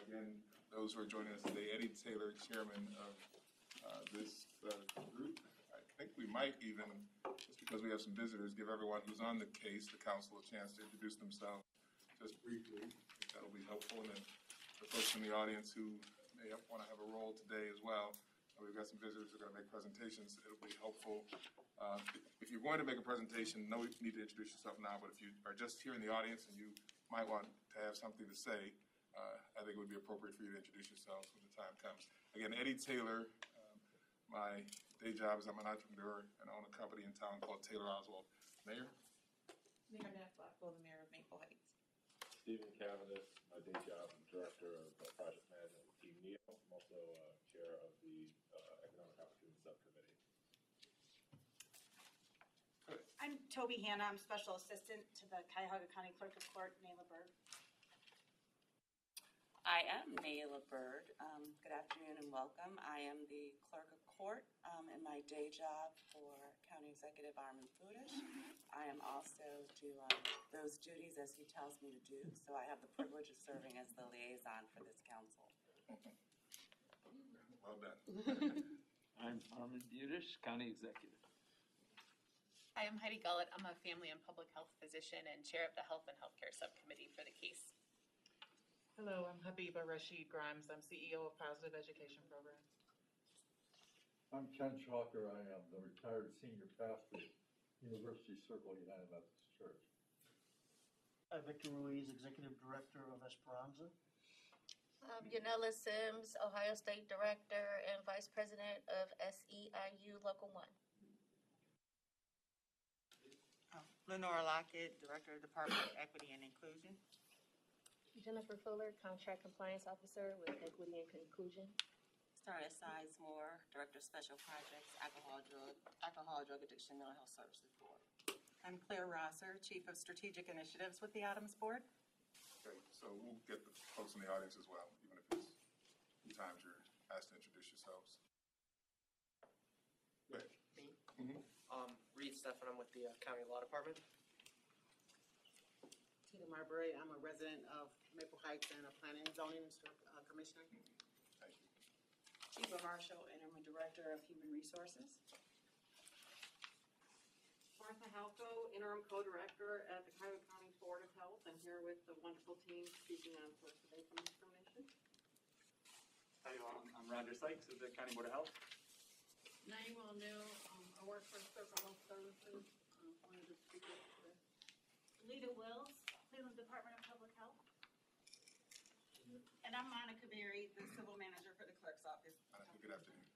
again, those who are joining us today, Eddie Taylor, chairman of this group. I think we might even, just because we have some visitors, give everyone who's on the case, the council, a chance to introduce themselves just briefly. I think that'll be helpful. And then for folks in the audience who may want to have a role today as well, we've got some visitors who are going to make presentations. It'll be helpful. If you're going to make a presentation, no need to introduce yourself now, but if you are just here in the audience and you might want to have something to say, I think it would be appropriate for you to introduce yourselves when the time comes. Again, Eddie Taylor. My day job is I'm an entrepreneur and own a company in town called Taylor Oswald. Mayor? Mayor Nat Blackwell, the mayor of Maple Heights. Stephen Cavanis, my day job, I'm director of project management with Team NEO. I'm also chair of the Economic Opportunity Subcommittee. Good. I'm Toby Hanna. I'm special assistant to the Cuyahoga County Clerk of Court, Nayla Bird. I am Nayla Bird. Good afternoon and welcome. I am the clerk of court in my day job for County Executive Armin Fudish. I am also do those duties as he tells me to do, so I have the privilege of serving as the liaison for this council. Well done. I'm Armin Budish, County Executive. I am Heidi Gullett. I'm a family and public health physician and chair of the Health and Healthcare Subcommittee for the case. Hello, I'm Habiba Rashid Grimes. I'm CEO of Positive Education Programs. I'm Ken Chalker. I am the retired senior pastor at University Circle United Methodist Church. Victor Ruiz, Executive Director of Esperanza. Yanela Sims, Ohio State Director and Vice President of SEIU Local 1. Lenora Lockett, Director of Department of Equity and Inclusion. Jennifer Fuller, Contract Compliance Officer with Equity and Inclusion. Started Sizemore, Director of Special Projects, Alcohol, Drug Addiction, Mental Health Services Board. I'm Claire Rosser, Chief of Strategic Initiatives with the Adams Board. Great. So we'll get the folks in the audience as well, even if it's sometimes you're asked to introduce yourselves. Go ahead. Me? Mm-hmm. Reed Stefan, I'm with the County Law Department. Tina Marbury, I'm a resident of Maple Heights and a Planning and Zoning Commissioner. Thank you. Eva Marshall, Interim Director of Human Resources. Martha Halco, Interim Co-Director at the Cuyahoga County Board of Health, and here with the wonderful team speaking on for today from Discrimination. Hi, I'm Roger Sykes of the County Board of Health. Now you all know I work for Circle Health Services. One of the speakers today. Lita Wills, Cleveland Department of Public Health. And I'm Monica Berry, the civil manager for the clerk's office. Monica, good afternoon.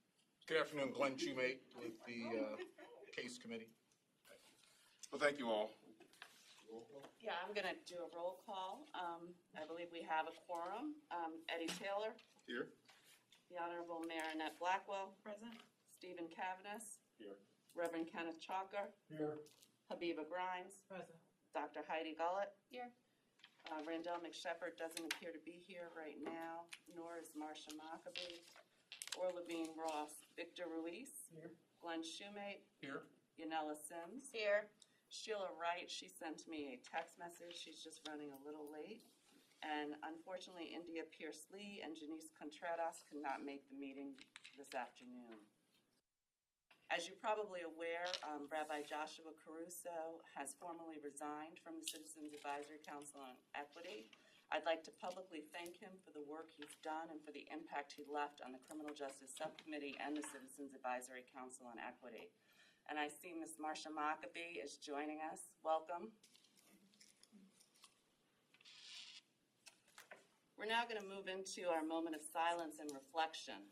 Good afternoon, Glenn Chumate with the case committee. Well, thank you all. Yeah, I'm going to do a roll call. I believe we have a quorum. Eddie Taylor. Here. The Honorable Mayor Annette Blackwell. Present. Stephen Cavanis. Here. Reverend Kenneth Chalker. Here. Habiba Grimes. Present. Dr. Heidi Gullett. Here. Randell McShepard doesn't appear to be here right now, nor is Marsha Maccabee or Levine Ross. Victor Ruiz. Here. Glenn Shoemate. Here. Yanela Sims. Here. Sheila Wright, she sent me a text message. She's just running a little late. And unfortunately, India Pierce-Lee and Janice Contreras could not make the meeting this afternoon. As you're probably aware, Rabbi Joshua Caruso has formally resigned from the Citizens Advisory Council on Equity. I'd like to publicly thank him for the work he's done and for the impact he left on the Criminal Justice Subcommittee and the Citizens Advisory Council on Equity. And I see Ms. Marsha Maccabee is joining us. Welcome. We're now going to move into our moment of silence and reflection.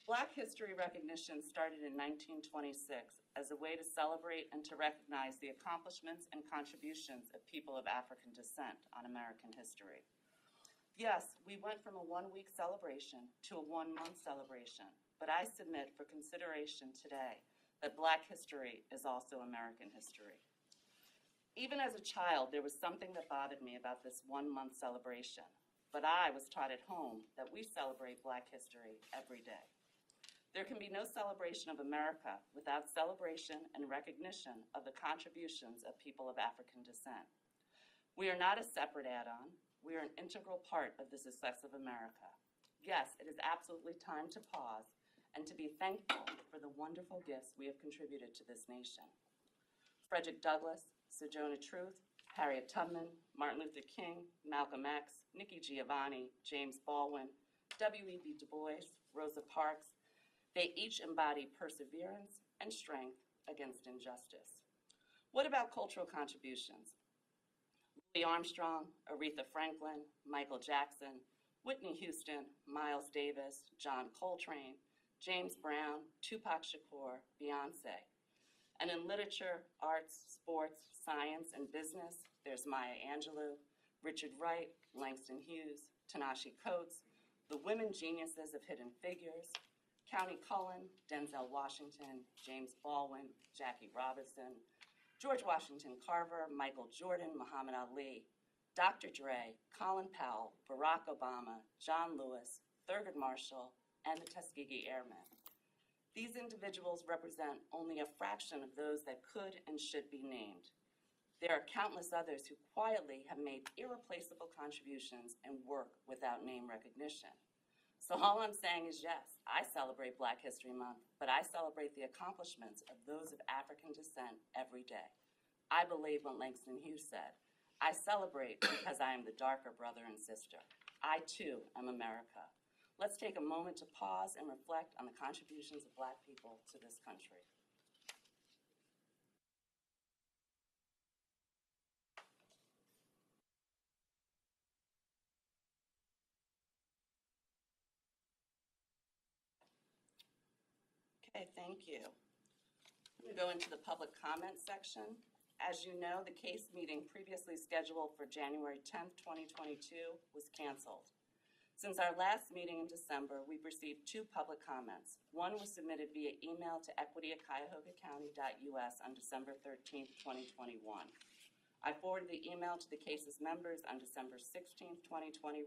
Black history recognition started in 1926 as a way to celebrate and to recognize the accomplishments and contributions of people of African descent on American history. Yes, we went from a one-week celebration to a one-month celebration, but I submit for consideration today that Black history is also American history. Even as a child, there was something that bothered me about this one-month celebration, but I was taught at home that we celebrate Black history every day. There can be no celebration of America without celebration and recognition of the contributions of people of African descent. We are not a separate add-on. we are an integral part of the success of America. Yes, it is absolutely time to pause and to be thankful for the wonderful gifts we have contributed to this nation. Frederick Douglass, Sojourner Truth, Harriet Tubman, Martin Luther King, Malcolm X, Nikki Giovanni, James Baldwin, W.E.B. Du Bois, Rosa Parks, they each embody perseverance and strength against injustice. What about cultural contributions? Louis Armstrong, Aretha Franklin, Michael Jackson, Whitney Houston, Miles Davis, John Coltrane, James Brown, Tupac Shakur, Beyonce. And in literature, arts, sports, science, and business, there's Maya Angelou, Richard Wright, Langston Hughes, Ta-Nehisi Coates, the women geniuses of Hidden Figures, Countee Cullen, Denzel Washington, James Baldwin, Jackie Robinson, George Washington Carver, Michael Jordan, Muhammad Ali, Dr. Dre, Colin Powell, Barack Obama, John Lewis, Thurgood Marshall, and the Tuskegee Airmen. These individuals represent only a fraction of those that could and should be named. There are countless others who quietly have made irreplaceable contributions and work without name recognition. So all I'm saying is yes, I celebrate Black History Month, but I celebrate the accomplishments of those of African descent every day. I believe what Langston Hughes said. I celebrate because I am the darker brother and sister. I too am America. Let's take a moment to pause and reflect on the contributions of Black people to this country. Okay, thank you. I'm going to go into the public comment section. As you know, the case meeting previously scheduled for January 10th, 2022 was canceled. Since our last meeting in December, we've received 2 public comments. One was submitted via email to equity@cuyahogacounty.us on December 13th, 2021. I forwarded the email to the case's members on December 16th, 2021.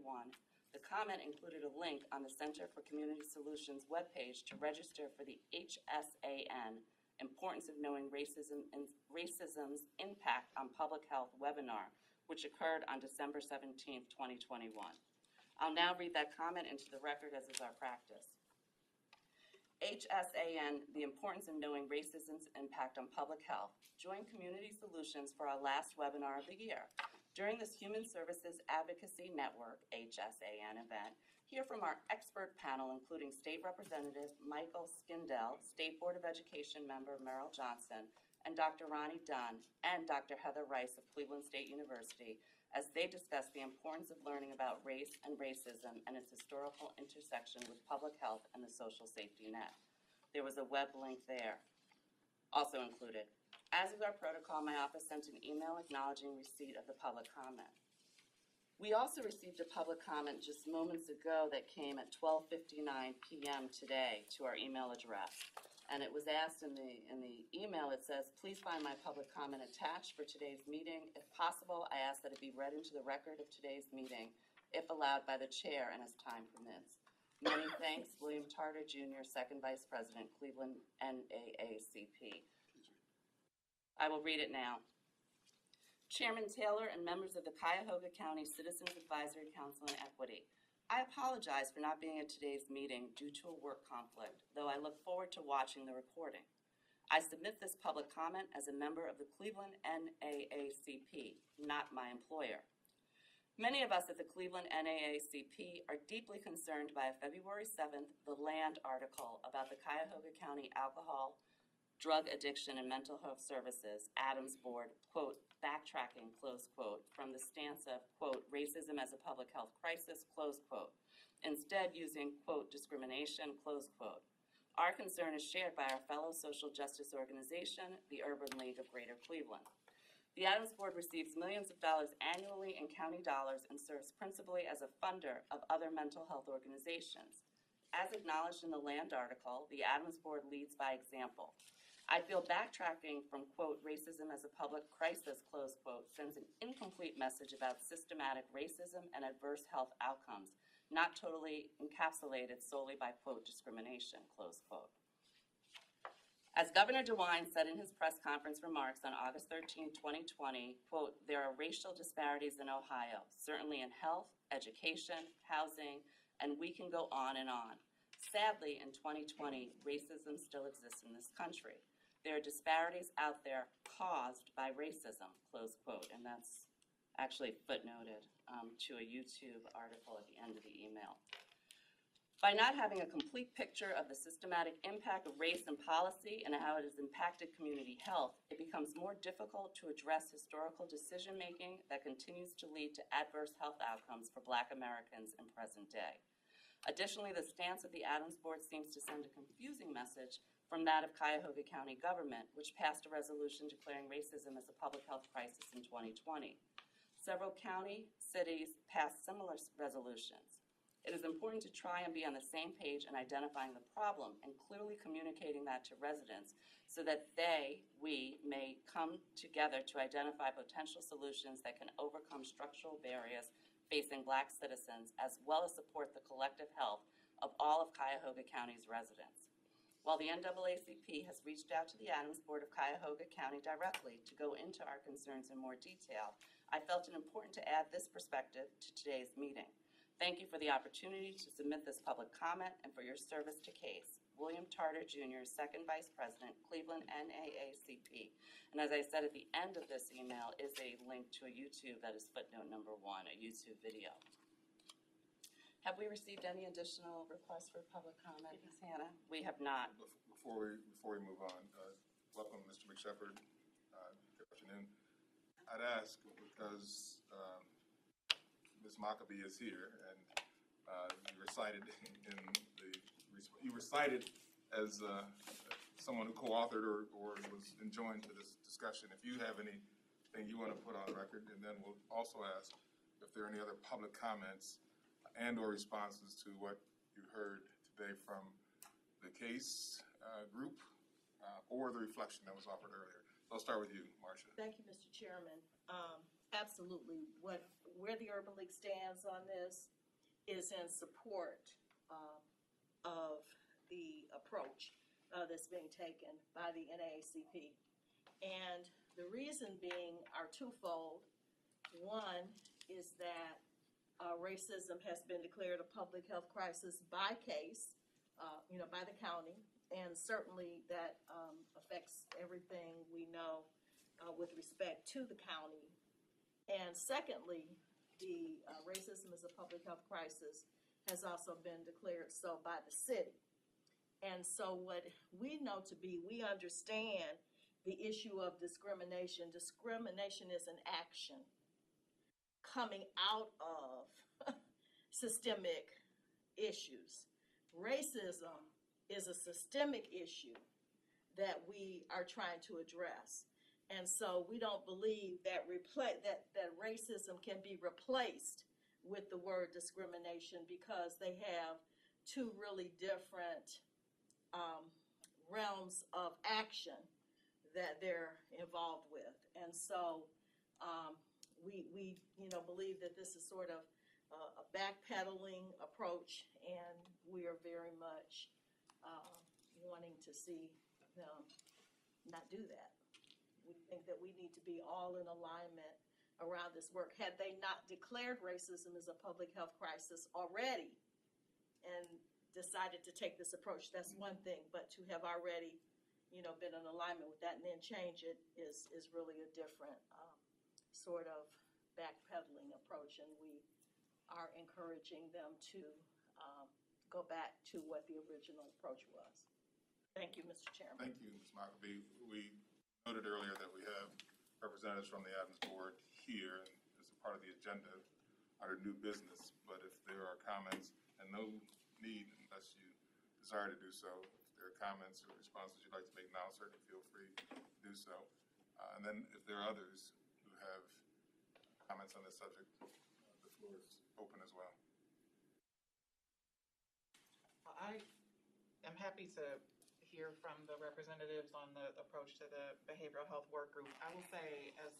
The comment included a link on the Center for Community Solutions webpage to register for the HSAN Importance of Knowing Racism's Impact on Public Health webinar, which occurred on December 17th, 2021. I'll now read that comment into the record as is our practice. HSAN, the Importance of Knowing Racism's Impact on Public Health, joined Community Solutions for our last webinar of the year. During this Human Services Advocacy Network, HSAN event, hear from our expert panel, including State Representative Michael Skindell, State Board of Education member Merrill Johnson, and Dr. Ronnie Dunn, and Dr. Heather Rice of Cleveland State University, as they discuss the importance of learning about race and racism and its historical intersection with public health and the social safety net. There was a web link there also included. As is our protocol, my office sent an email acknowledging receipt of the public comment. We also received a public comment just moments ago that came at 12:59 p.m. today to our email address. And it was asked in the email, it says, please find my public comment attached for today's meeting. If possible, I ask that it be read into the record of today's meeting, if allowed by the chair and as time permits. Many thanks, William Tarter, Jr., Second Vice President, Cleveland NAACP. I will read it now. Chairman Taylor and members of the Cuyahoga County Citizens Advisory Council on Equity, I apologize for not being at today's meeting due to a work conflict, though I look forward to watching the recording. I submit this public comment as a member of the Cleveland NAACP, not my employer. Many of us at the Cleveland NAACP are deeply concerned by a February 7th The Land article about the Cuyahoga County Alcohol, Drug Addiction and Mental Health Services, Adams Board, quote, backtracking, close quote, from the stance of, quote, racism as a public health crisis, close quote, instead using, quote, discrimination, close quote. Our concern is shared by our fellow social justice organization, the Urban League of Greater Cleveland. The Adams Board receives millions of dollars annually in county dollars and serves principally as a funder of other mental health organizations. As acknowledged in the Land article, the Adams Board leads by example. I feel backtracking from, quote, racism as a public crisis, close quote, sends an incomplete message about systematic racism and adverse health outcomes, not totally encapsulated solely by, quote, discrimination, close quote. As Governor DeWine said in his press conference remarks on August 13, 2020, quote, "There are racial disparities in Ohio, certainly in health, education, housing, and we can go on and on. Sadly, in 2020, racism still exists in this country. There are disparities out there caused by racism," close quote, and that's actually footnoted to a YouTube article at the end of the email. By not having a complete picture of the systematic impact of race and policy and how it has impacted community health, it becomes more difficult to address historical decision-making that continues to lead to adverse health outcomes for Black Americans in present day. Additionally, the stance of the Adams Board seems to send a confusing message from that of Cuyahoga County government, which passed a resolution declaring racism as a public health crisis in 2020. Several county cities passed similar resolutions. It is important to try and be on the same page in identifying the problem and clearly communicating that to residents so that we may come together to identify potential solutions that can overcome structural barriers facing Black citizens, as well as support the collective health of all of Cuyahoga County's residents. While the NAACP has reached out to the Adams Board of Cuyahoga County directly to go into our concerns in more detail, I felt it important to add this perspective to today's meeting. Thank you for the opportunity to submit this public comment and for your service to CASE. William Tarter Jr., Second Vice President, Cleveland NAACP. And as I said at the end of this email is a link to a YouTube that is footnote number 1, a YouTube video. Have we received any additional requests for public comment, Ms. Hannah? We have not. Before we move on, welcome, Mr. McShepard. Good afternoon. I'd ask, because Ms. Maccabee is here, and you were cited as someone who co-authored or was enjoined to this discussion. If you have anything you want to put on record, and then we'll also ask if there are any other public comments and or responses to what you heard today from the CASE group or the reflection that was offered earlier. So I'll start with you, Marcia. Thank you, Mr. Chairman. Absolutely. Where the Urban League stands on this is in support of the approach that's being taken by the NAACP. And the reason being are twofold. One is that racism has been declared a public health crisis by CASE, by the county, and certainly that affects everything we know with respect to the county. And secondly, the racism as a public health crisis has also been declared so by the city. And so what we know to be, we understand the issue of discrimination. Discrimination is an action coming out of systemic issues. Racism is a systemic issue that we are trying to address. And so we don't believe that that racism can be replaced with the word discrimination, because they have two really different realms of action that they're involved with. And so we believe that this is sort of a backpedaling approach, and we are very much wanting to see them not do that. We think that we need to be all in alignment around this work. Had they not declared racism as a public health crisis already and decided to take this approach, that's one thing, but to have already, been in alignment with that and then change it is really a different sort of backpedaling approach, and we are encouraging them to go back to what the original approach was. Thank you, Mr. Chairman. Thank you, Ms. Maccabee. We noted earlier that we have representatives from the Adams Board here as a part of the agenda under new business, but if there are comments, and no need unless you desire to do so, if there are comments or responses you'd like to make now, certainly feel free to do so. And then if there are others who have comments on this subject, the floor is open as well. I am happy to hear from the representatives on the approach to the behavioral health work group. I will say, as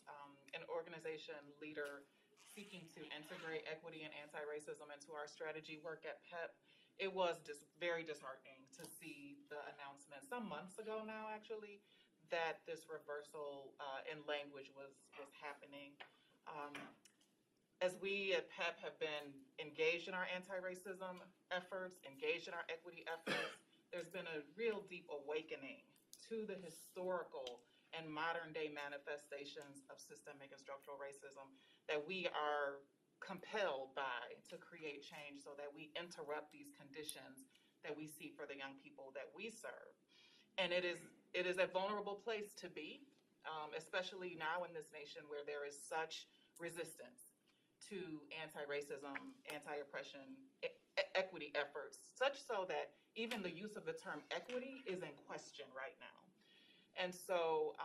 an organization leader seeking to integrate equity and anti-racism into our strategy work at PEP, it was just very disheartening to see the announcement some months ago now, actually, that this reversal in language was happening. As we at PEP have been engaged in our anti-racism efforts, engaged in our equity efforts, there's been a real deep awakening to the historical and modern day manifestations of systemic and structural racism that we are compelled by to create change so that we interrupt these conditions that we see for the young people that we serve. And it is a vulnerable place to be, especially now in this nation where there is such resistance to anti-racism, anti-oppression, equity efforts, such so that even the use of the term equity is in question right now. And so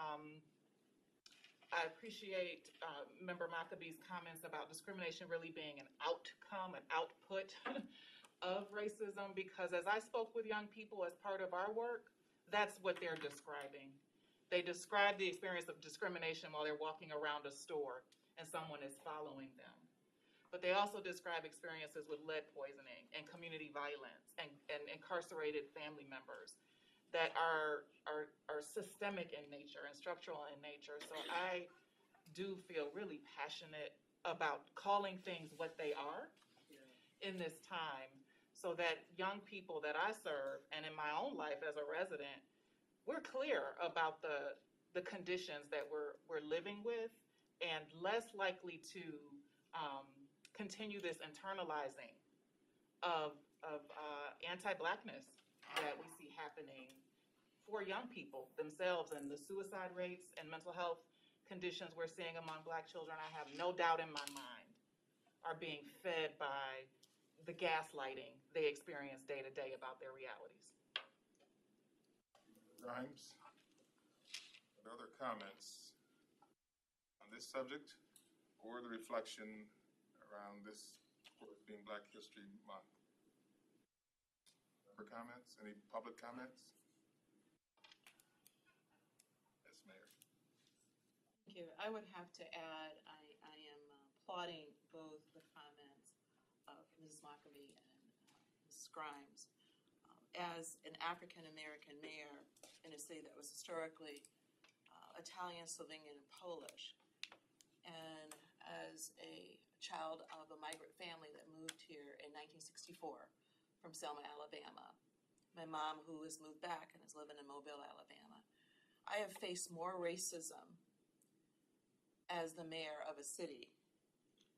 I appreciate Member Maccabee's comments about discrimination really being an outcome, an output of racism, because as I spoke with young people as part of our work, that's what they're describing. They describe the experience of discrimination while they're walking around a store and someone is following them. But they also describe experiences with lead poisoning and community violence and incarcerated family members that are systemic in nature and structural in nature. So I do feel really passionate about calling things what they are in this time so that young people that I serve and in my own life as a resident, we're clear about the conditions that we're living with and less likely to continue this internalizing of anti-Blackness that we see happening for young people themselves, and the suicide rates and mental health conditions we're seeing among Black children, I have no doubt in my mind, are being fed by the gaslighting they experience day to day about their realities. Grimes, other comments on this subject or the reflection around this, of course, being Black History Month? Other comments? Any public comments? Yes, Mayor. Thank you. I would have to add, I am applauding both the comments of Mrs. Maccabee and Mrs. Grimes. As an African-American mayor in a city that was historically Italian, Slovenian, and Polish, and as a child of a migrant family that moved here in 1964 from Selma, Alabama, my mom who has moved back and is living in Mobile, Alabama, I have faced more racism as the mayor of a city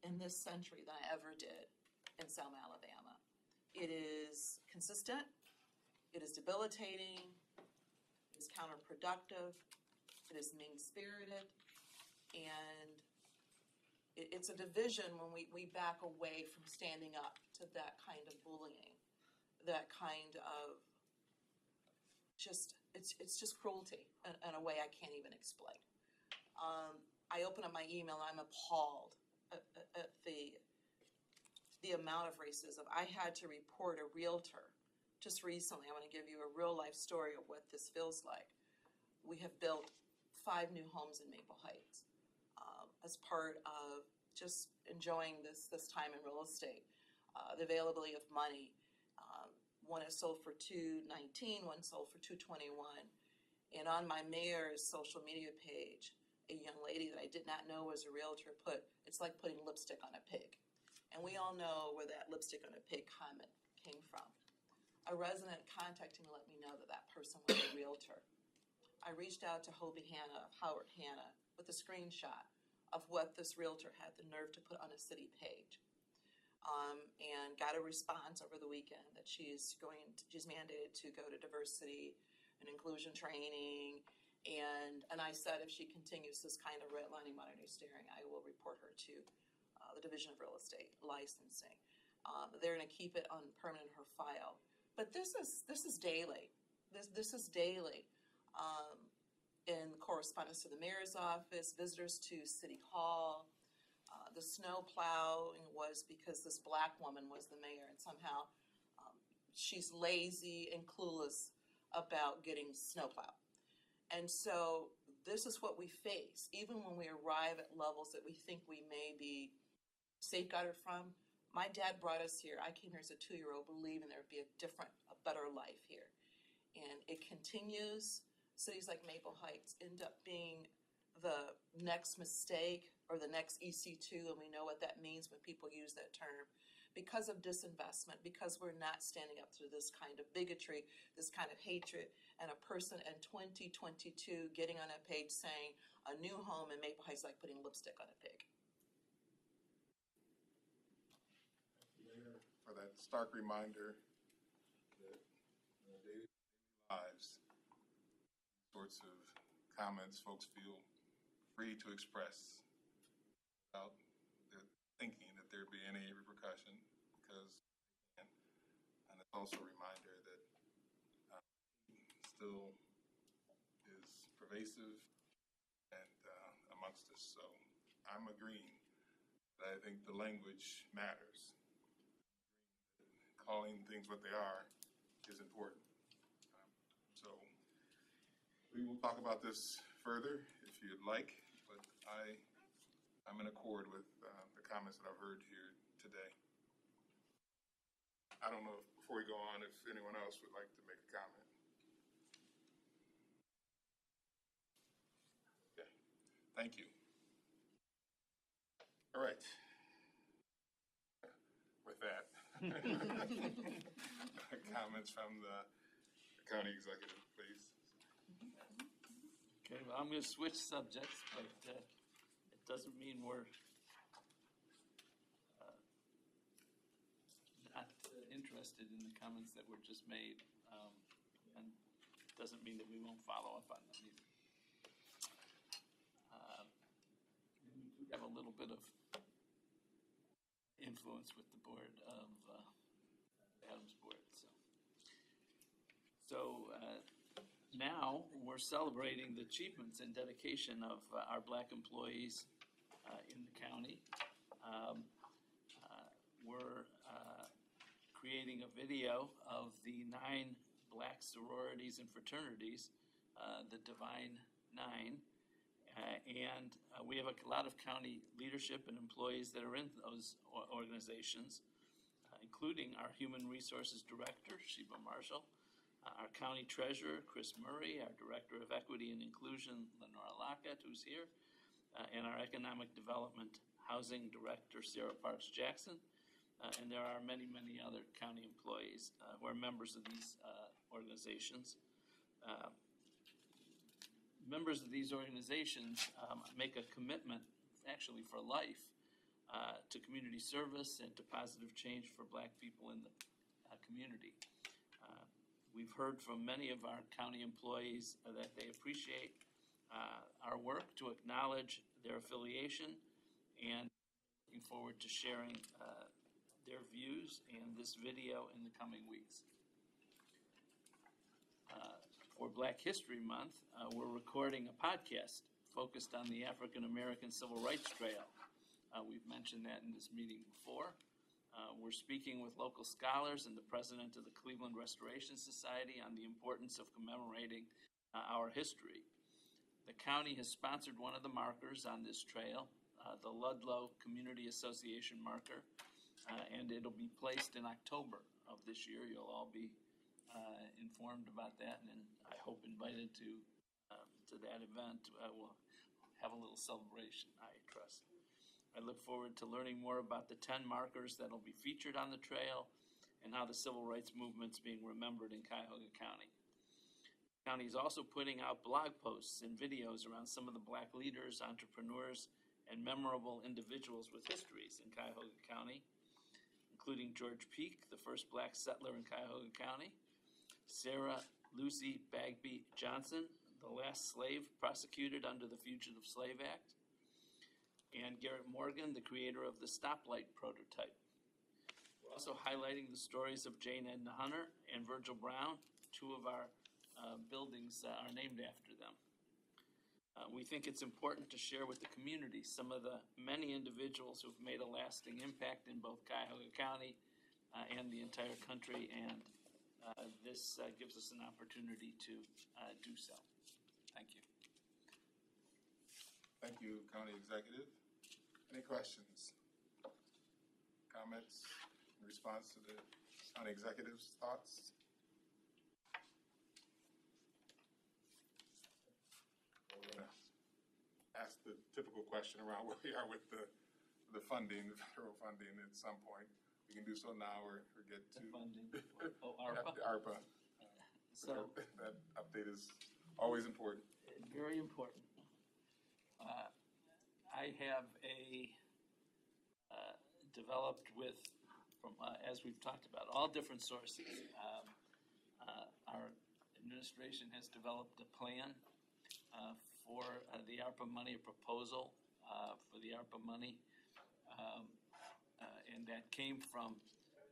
in this century than I ever did in Selma, Alabama. It is consistent, it is debilitating, it is counterproductive, it is mean-spirited, and it's a division when we back away from standing up to that kind of bullying, that kind of it's just cruelty in a way I can't even explain. I open up my email and I'm appalled at the amount of racism. I had to report a realtor just recently. I want to give you a real life story of what this feels like. We have built 5 new homes in Maple Heights as part of just enjoying this time in real estate, the availability of money. One is sold for $219, one sold for $221. And on my mayor's social media page, a young lady that I did not know was a realtor put, it's like putting lipstick on a pig. And we all know where that lipstick on a pig comment came from. A resident contacted me to let me know that that person was a realtor. I reached out to Hobie Hanna of Howard Hanna with a screenshot of what this realtor had the nerve to put on a city page. And got a response over the weekend that she's mandated to go to diversity and inclusion training. And I said, if she continues this kind of redlining, monitoring, steering, I will report her to the Division of Real Estate Licensing. They're going to keep it on permanent in her file. But this is daily. This is daily. In correspondence to the mayor's office, visitors to City Hall. The snow plowing was because this Black woman was the mayor, and somehow she's lazy and clueless about getting snow plowed. And so this is what we face. Even when we arrive at levels that we think we may be safeguarded from, My dad brought us here. I came here as a 2-year-old believing there would be a better life here. And it continues. Cities like Maple Heights end up being the next mistake or the next EC2, and we know what that means when people use that term. Because of disinvestment, because we're not standing up to this kind of bigotry, this kind of hatred, and a person in 2022 getting on a page saying a new home in Maple Heights is like putting lipstick on a pig. For that stark reminder that in their daily lives, sorts of comments folks feel free to express without their thinking that there'd be any repercussion, because and it's also a reminder that still is pervasive and amongst us. So I'm agreeing that I think the language matters. Calling things what they are is important. So we will talk about this further if you'd like, but I'm in accord with the comments that I've heard here today. I don't know, before we go on, if anyone else would like to make a comment. Okay, thank you. All right. With that, comments from the county executive, please. Okay, well, I'm going to switch subjects, but it doesn't mean we're not interested in the comments that were just made, and doesn't mean that we won't follow up on them either. We have a little bit of influence with the board of Adams board. So now we're celebrating the achievements and dedication of our Black employees in the county. We're creating a video of the 9 Black sororities and fraternities, the Divine Nine. And we have a lot of county leadership and employees that are in those organizations, including our Human Resources Director, Sheba Marshall, our County Treasurer, Chris Murray, our Director of Equity and Inclusion, Lenora Lockett, who's here, and our Economic Development Housing Director, Sarah Parks Jackson. And there are many, many other county employees who are members of these organizations. Members of these organizations make a commitment, actually for life, to community service and to positive change for Black people in the community. We've heard from many of our county employees that they appreciate our work, to acknowledge their affiliation, and looking forward to sharing their views and this video in the coming weeks. For Black History Month, we're recording a podcast focused on the African American Civil Rights Trail. We've mentioned that in this meeting before. We're speaking with local scholars and the president of the Cleveland Restoration Society on the importance of commemorating our history. The county has sponsored one of the markers on this trail, the Ludlow Community Association marker, and it'll be placed in October of this year. You'll all be informed about that, and I hope invited to that event. We'll have a little celebration, I trust. I look forward to learning more about the 10 markers that'll be featured on the trail and how the civil rights movement's being remembered in Cuyahoga County. The county is also putting out blog posts and videos around some of the Black leaders, entrepreneurs, and memorable individuals with histories in Cuyahoga County, including George Peak, the first Black settler in Cuyahoga County, Sarah Lucy Bagby Johnson, the last slave prosecuted under the Fugitive Slave Act, and Garrett Morgan, the creator of the stoplight prototype. We're also highlighting the stories of Jane Edna Hunter and Virgil Brown. 2 of our buildings are named after them. We think it's important to share with the community some of the many individuals who've made a lasting impact in both Cuyahoga County and the entire country, and this gives us an opportunity to do so. Thank you. Thank you, County Executive. Any questions, comments in response to the county executive's thoughts? We're going to ask the typical question around where we are with the funding, the federal funding at some point. We can do so now or get to Funding. Oh, ARPA. the ARPA. So That update is always important. very important. I have developed with, as we've talked about, all different sources. Our administration has developed a plan for the ARPA money, a proposal for the ARPA money. And that came from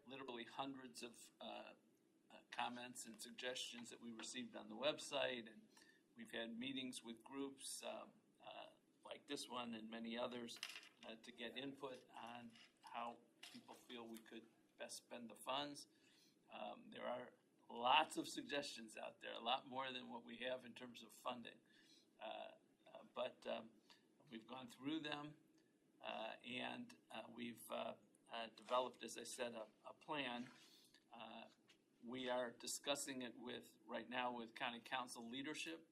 literally hundreds of comments and suggestions that we received on the website. And we've had meetings with groups like this one and many others to get input on how people feel we could best spend the funds. There are lots of suggestions out there, a lot more than what we have in terms of funding. But we've gone through them and we've developed, as I said, a plan. We are discussing it right now with county council leadership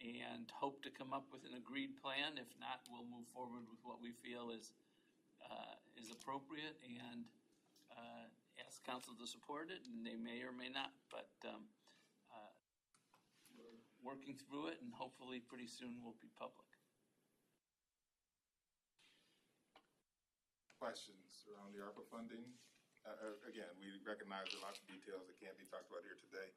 and hope to come up with an agreed plan. If not, we'll move forward with what we feel is appropriate and ask council to support it, and they may or may not. But we're working through it, and hopefully pretty soon we'll be public. Questions around the ARPA funding? Again, we recognize there are lots of details that can't be talked about here today.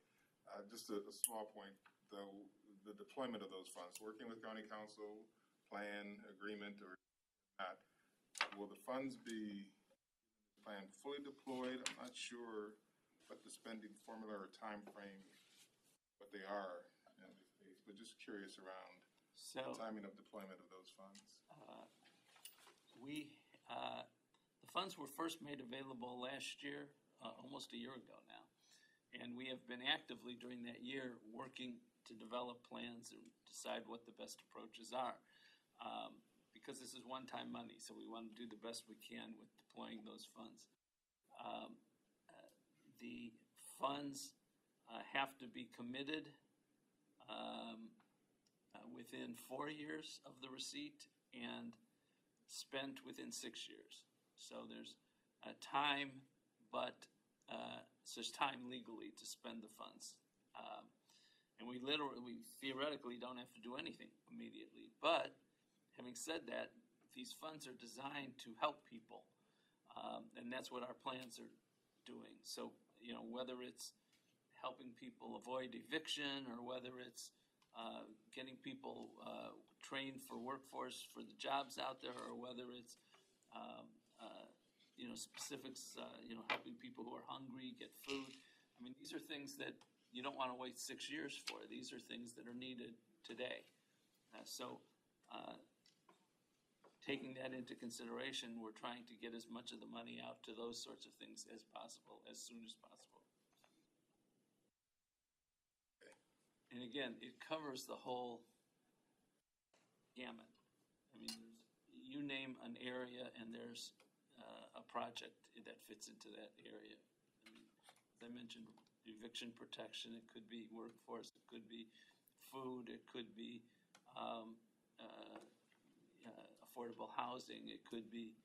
Just a small point, though, the deployment of those funds, working with county council, plan, agreement, or not, will the funds be planned fully deployed? I'm not sure what the spending formula or time frame, what they are in this case, but just curious around the timing of deployment of those funds. The funds were first made available last year, almost a year ago now. And we have been actively during that year working to develop plans and decide what the best approaches are. Because this is one-time money, so we want to do the best we can with deploying those funds. The funds have to be committed within 4 years of the receipt and spent within 6 years. So there's time, but so there's time legally to spend the funds. And we theoretically don't have to do anything immediately. But having said that, these funds are designed to help people. And that's what our plans are doing. So, whether it's helping people avoid eviction or whether it's getting people trained for workforce for the jobs out there, or whether it's specifics, helping people who are hungry get food. I mean, these are things that you don't want to wait 6 years for. These are things that are needed today. Taking that into consideration, we're trying to get as much of the money out to those sorts of things as possible, as soon as possible. And again, it covers the whole gamut. I mean, you name an area and there's a project that fits into that area. I mean, as I mentioned, eviction protection, it could be workforce, it could be food, it could be affordable housing, it could be,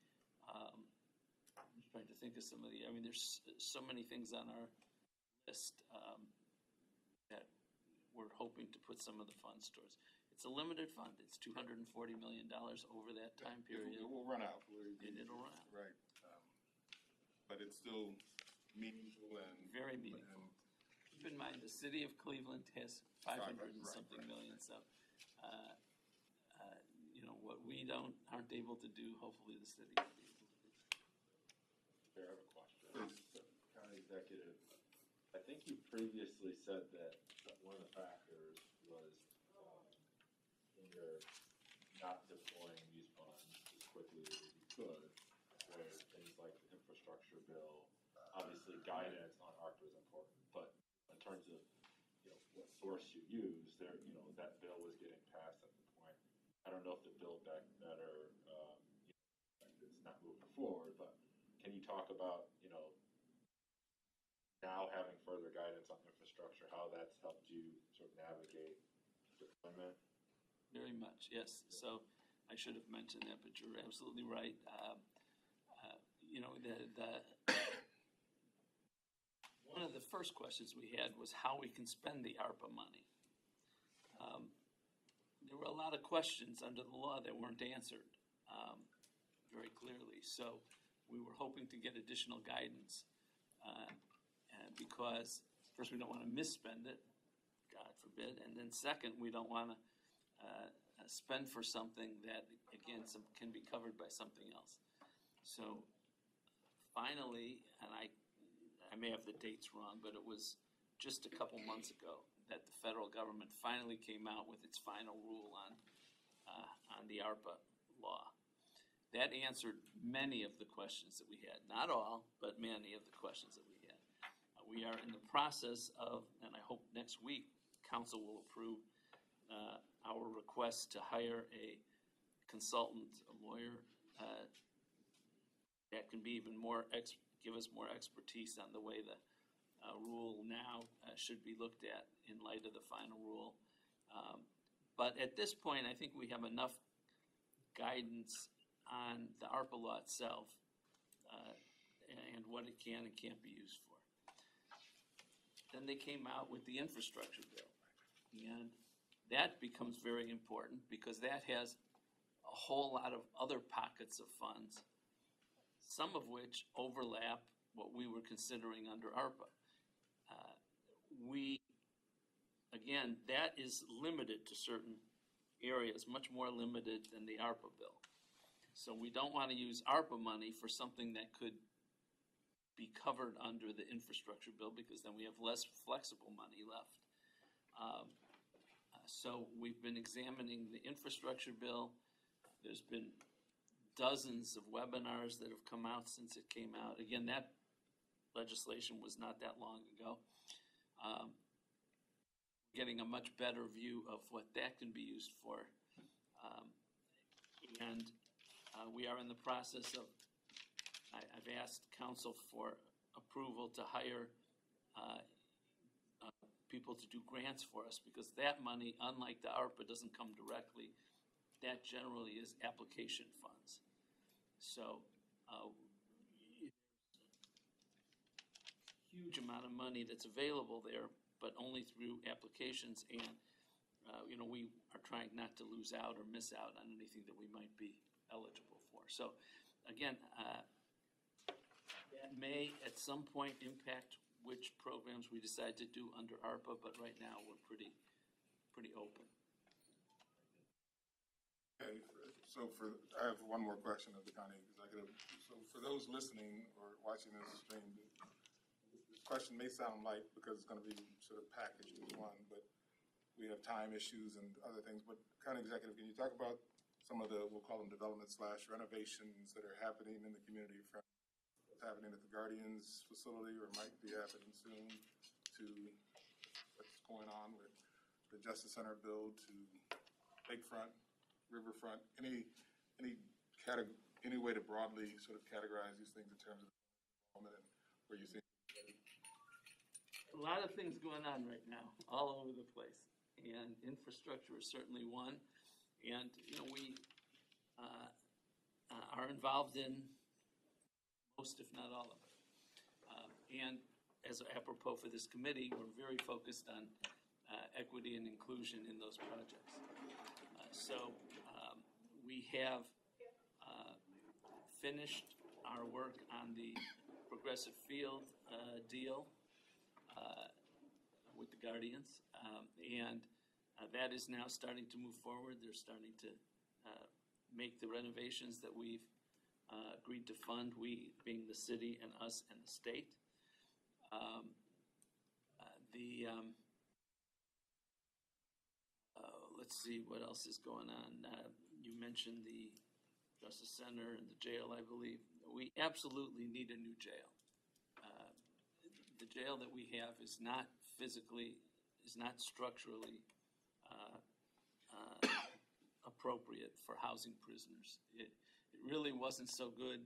I'm just trying to think of some of there's so many things on our list that we're hoping to put some of the funds towards. It's a limited fund. It's $240 million over that time period. It will run out. It'll run out. Right. But it's still meaningful and... Very meaningful. Keep in mind, the city of Cleveland has 500 and something million, so what we aren't able to do, hopefully the city will be able to do. I have a question. County Executive, I think you previously said that one of the factors was in your not deploying these funds as quickly as you could, where things like the infrastructure bill, obviously guidance on ARPA is important, but in terms of what source you use, that bill was getting passed at the point. I don't know if the Build Back Better not moving forward, but can you talk about, now having further guidance on infrastructure, how that's helped you sort of navigate deployment? Very much, yes. So I should have mentioned that, but you're absolutely right. One of the first questions we had was how we can spend the ARPA money. There were a lot of questions under the law that weren't answered very clearly. So we were hoping to get additional guidance because first, we don't want to misspend it, God forbid, and then second, we don't want to spend for something that, again, can be covered by something else. So finally, and I may have the dates wrong, but it was just a couple months ago that the federal government finally came out with its final rule on the ARPA law. That answered many of the questions that we had. Not all, but many of the questions that we had. We are in the process of, and I hope next week, council will approve our request to hire a consultant, a lawyer, that can be even more, give us more expertise on the way the rule now should be looked at in light of the final rule. But at this point, I think we have enough guidance on the ARPA law itself and what it can and can't be used for. Then they came out with the infrastructure bill. And that becomes very important because that has a whole lot of other pockets of funds, some of which overlap what we were considering under ARPA. Again, that is limited to certain areas, much more limited than the ARPA bill. So we don't want to use ARPA money for something that could be covered under the infrastructure bill because then we have less flexible money left. So we've been examining the infrastructure bill. There's been dozens of webinars that have come out since it came out. Again, that legislation was not that long ago. Getting a much better view of what that can be used for. And we are in the process of, I've asked council for approval to hire people to do grants for us because that money, unlike the ARPA, doesn't come directly. That generally is application funds. So huge amount of money that's available there, but only through applications, and we are trying not to lose out or miss out on anything that we might be eligible for. So again, that may at some point impact which programs we decide to do under ARPA, but right now we're pretty open. Okay, so I have one more question of the county executive. So for those listening or watching this stream, this question may sound light because it's going to be sort of packaged as one, but we have time issues and other things. But county executive, can you talk about some of the, we'll call them development/renovations that are happening in the community, from what's happening at the Guardians facility or might be happening soon to what's going on with the Justice Center build to Lakefront, Riverfront, any way to broadly sort of categorize these things in terms of development and where you see A lot of things going on right now, all over the place, and infrastructure is certainly one. And we are involved in most, if not all of it. And as apropos for this committee, we're very focused on equity and inclusion in those projects. So we have finished our work on the Progressive Field deal with the Guardians, and that is now starting to move forward. They're starting to make the renovations that we've agreed to fund, we being the city and us and the state. Let's see what else is going on. You mentioned the Justice Center and the jail, I believe. We absolutely need a new jail. The jail that we have is not structurally appropriate for housing prisoners. It really wasn't so good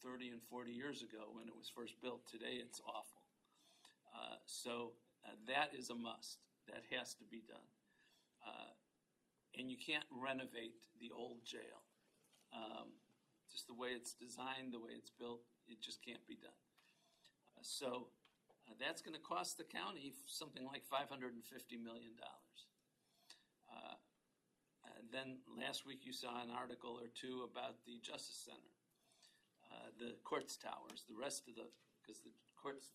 30 and 40 years ago when it was first built. Today, it's awful. So that is a must. That has to be done. And you can't renovate the old jail. Just the way it's designed, the way it's built, it just can't be done. So that's going to cost the county something like $550 million. And then last week you saw an article or two about the Justice Center, the courts towers, the rest of because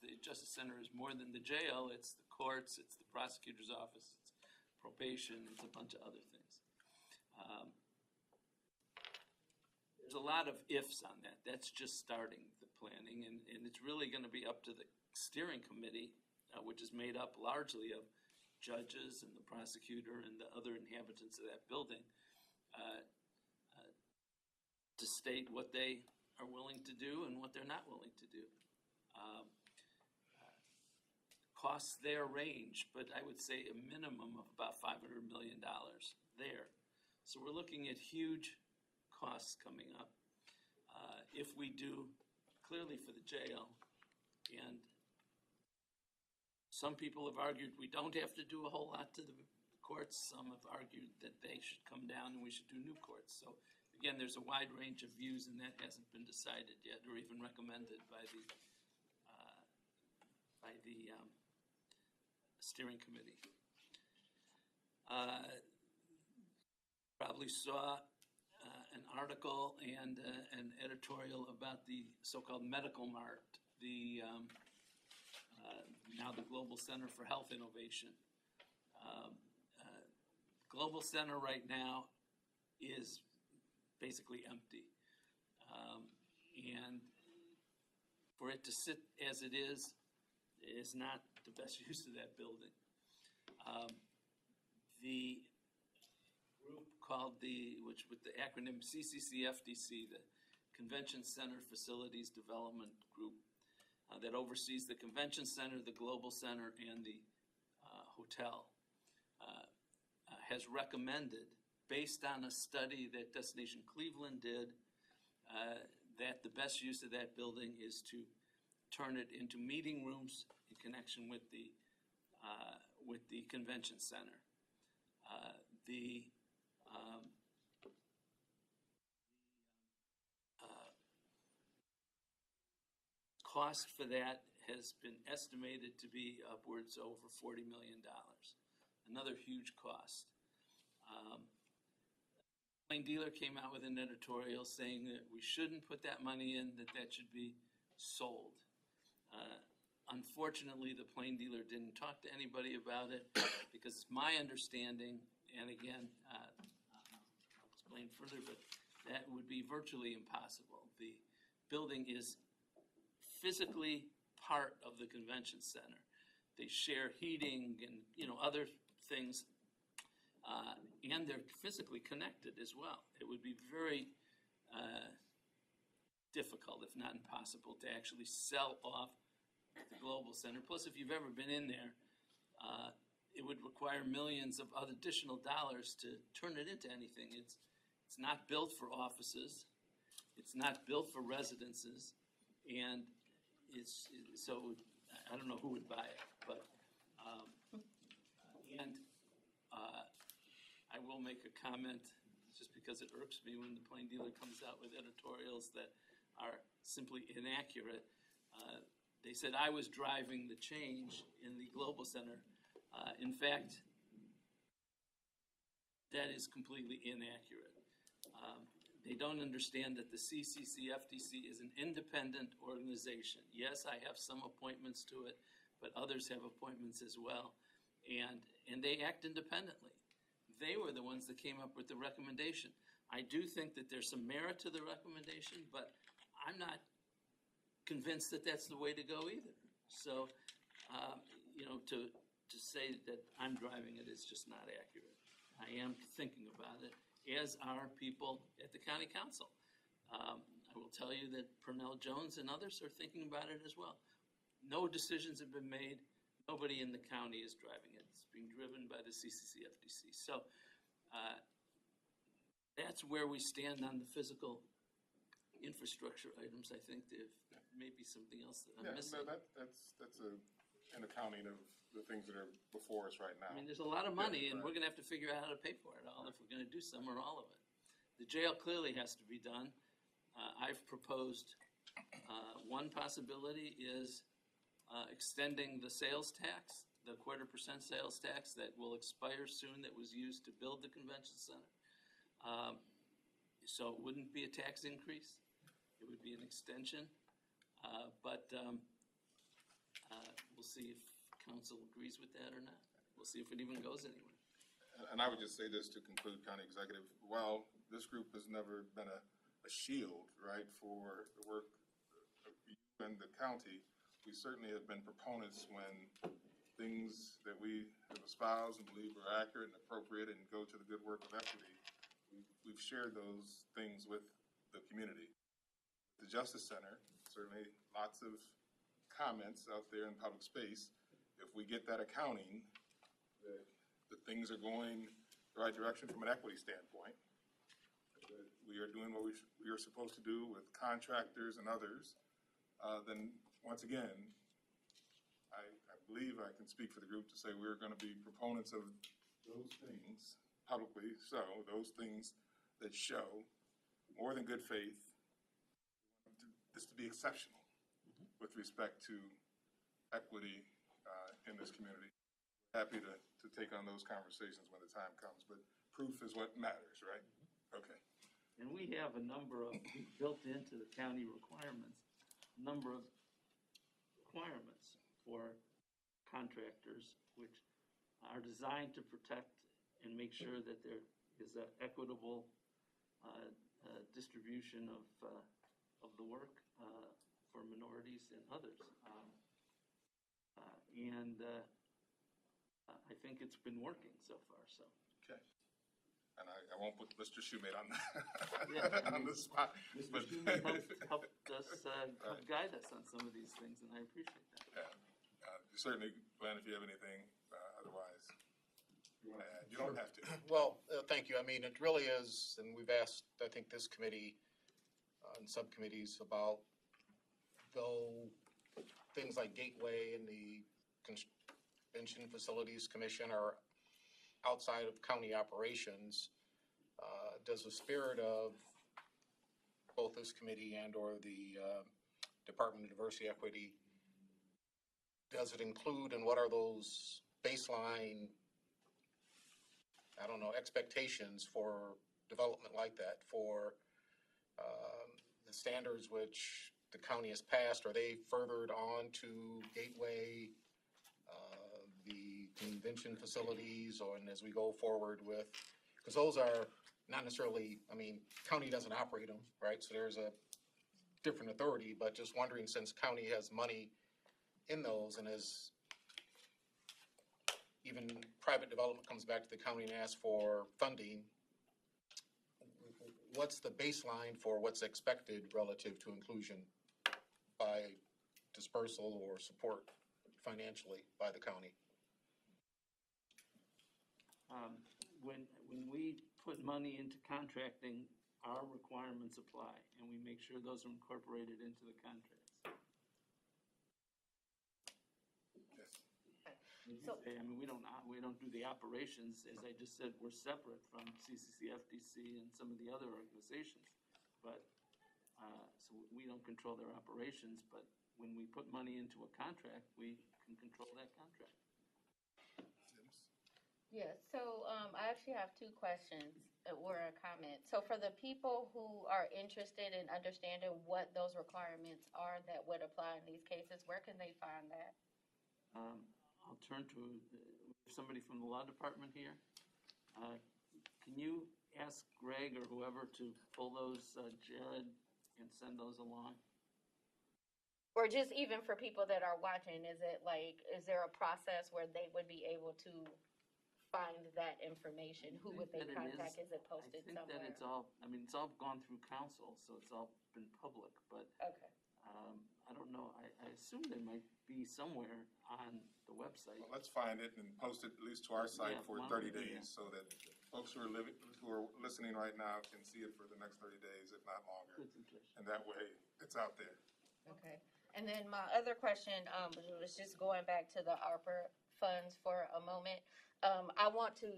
the Justice Center is more than the jail. It's the courts, it's the prosecutor's office, it's probation, it's a bunch of other things. There's a lot of ifs on that. That's just starting the planning, and it's really going to be up to the steering committee, which is made up largely of judges and the prosecutor and the other inhabitants of that building, to state what they are willing to do and what they're not willing to do. Costs there range, but I would say a minimum of about $500 million there. So we're looking at huge costs coming up if we do clearly for the jail. And some people have argued we don't have to do a whole lot to the courts. Some have argued that they should come down and we should do new courts. So again, there's a wide range of views, and that hasn't been decided yet or even recommended by the steering committee. Probably saw an article and an editorial about the so-called Medical Mart, now the Global Center for Health Innovation. Global Center right now is basically empty. And for it to sit as it is not the best use of that building. The group called with the acronym CCCFDC, the Convention Center Facilities Development Group, that oversees the Convention Center, the Global Center, and the hotel, has recommended, based on a study that Destination Cleveland did, that the best use of that building is to turn it into meeting rooms in connection with the convention center. The cost for that has been estimated to be upwards over $40 million. Another huge cost. Plain Dealer came out with an editorial saying that we shouldn't put that money in, that should be sold. Unfortunately, the Plain Dealer didn't talk to anybody about it because it's my understanding, and again, I'll explain further, but that would be virtually impossible. The building is physically part of the convention center. They share heating and other things, and they're physically connected as well. It would be very difficult, if not impossible, to actually sell off the Global Center. Plus, if you've ever been in there, it would require millions of additional dollars to turn it into anything. It's not built for offices. It's not built for residences, and so I don't know who would buy it, but I will make a comment just because it irks me when the Plain Dealer comes out with editorials that are simply inaccurate. They said I was driving the change in the Global Center. In fact, that is completely inaccurate. They don't understand that the CCCFDC is an independent organization. Yes, I have some appointments to it, but others have appointments as well, and they act independently. They were the ones that came up with the recommendation. I do think that there's some merit to the recommendation, but I'm not convinced that that's the way to go either. So, to say that I'm driving it is just not accurate. I am thinking about it, as are people at the county council. I will tell you that Purnell Jones and others are thinking about it as well. No decisions have been made. Nobody in the county is driving it. It's being driven by the CCCFDC. So that's where we stand on the physical infrastructure items. I think there may be something else that I'm missing. That's an accounting of the things that are before us right now. I mean, there's a lot of money, and we're gonna have to figure out how to pay for it all if we're gonna do some or all of it. The jail clearly has to be done. I've proposed, one possibility is extending the sales tax, the 0.25% sales tax that will expire soon, that was used to build the convention center. So it wouldn't be a tax increase, it would be an extension. But we'll see if council agrees with that or not. We'll see if it even goes anywhere. And I would just say this to conclude, County Executive, while this group has never been a shield, right, for the work of you and the county, we certainly have been proponents when things that we have espoused and believe are accurate and appropriate and go to the good work of equity, we've shared those things with the community. The Justice Center, certainly lots of comments out there in public space. If we get that accounting, that things are going the right direction from an equity standpoint, that we are doing what we are supposed to do with contractors and others, then once again, I believe I can speak for the group to say we're going to be proponents of those things publicly, so those things that show more than good faith, this to be exceptional with respect to equity in this community. Happy to take on those conversations when the time comes, but proof is what matters, right? Okay. And we have a number of, built into the county requirements, a number of requirements for contractors which are designed to protect and make sure that there is an equitable distribution of the work for minorities and others. I think it's been working so far, so. Okay. And I won't put Mr. Shoemate on Yeah, on the spot. Mr. Shoemate helped us, help guide us on some of these things, and I appreciate that. Yeah. Certainly, Glenn, if you have anything, otherwise, you want to add, you don't have to. Well, thank you. I mean, it really is, and we've asked, I think, this committee and subcommittees about though things like Gateway and the Convention Facilities Commission are outside of county operations. Does the spirit of both this committee and or the Department of Diversity Equity, does it include, and what are those baseline, I don't know, expectations for development like that, for the standards which the county has passed? Are they furthered on to Gateway, the convention facilities, or and as we go forward with, because those are not necessarily, I mean, county doesn't operate them, right? So there's a different authority, but just wondering, since county has money in those, and as even private development comes back to the county and asks for funding, what's the baseline for what's expected relative to inclusion by dispersal or support financially by the county? When we put money into contracting, our requirements apply, and we make sure those are incorporated into the contracts. Yes. So- I mean, we don't do the operations, as I just said, we're separate from CCC, FDC, and some of the other organizations. But, so we don't control their operations, but when we put money into a contract, we can control that contract. Yes, so I actually have two questions or a comment. So for the people who are interested in understanding what those requirements are that would apply in these cases, where can they find that? I'll turn to somebody from the law department here. Can you ask Greg or whoever to pull those, Jared, and send those along? Or just even for people that are watching, is there a process where they would be able to find that information? Who would they contact? Is it posted somewhere? I think that it's all gone through council, so it's all been public, but okay. I don't know, I assume they might be somewhere on the website. Well, let's find it and post it at least to our site Yeah, for why 30 don't we do days, so that folks who are listening right now can see it for the next 30 days, if not longer. Good suggestion. And that way, it's out there. Okay. And then my other question, was just going back to the ARPA funds for a moment. I want to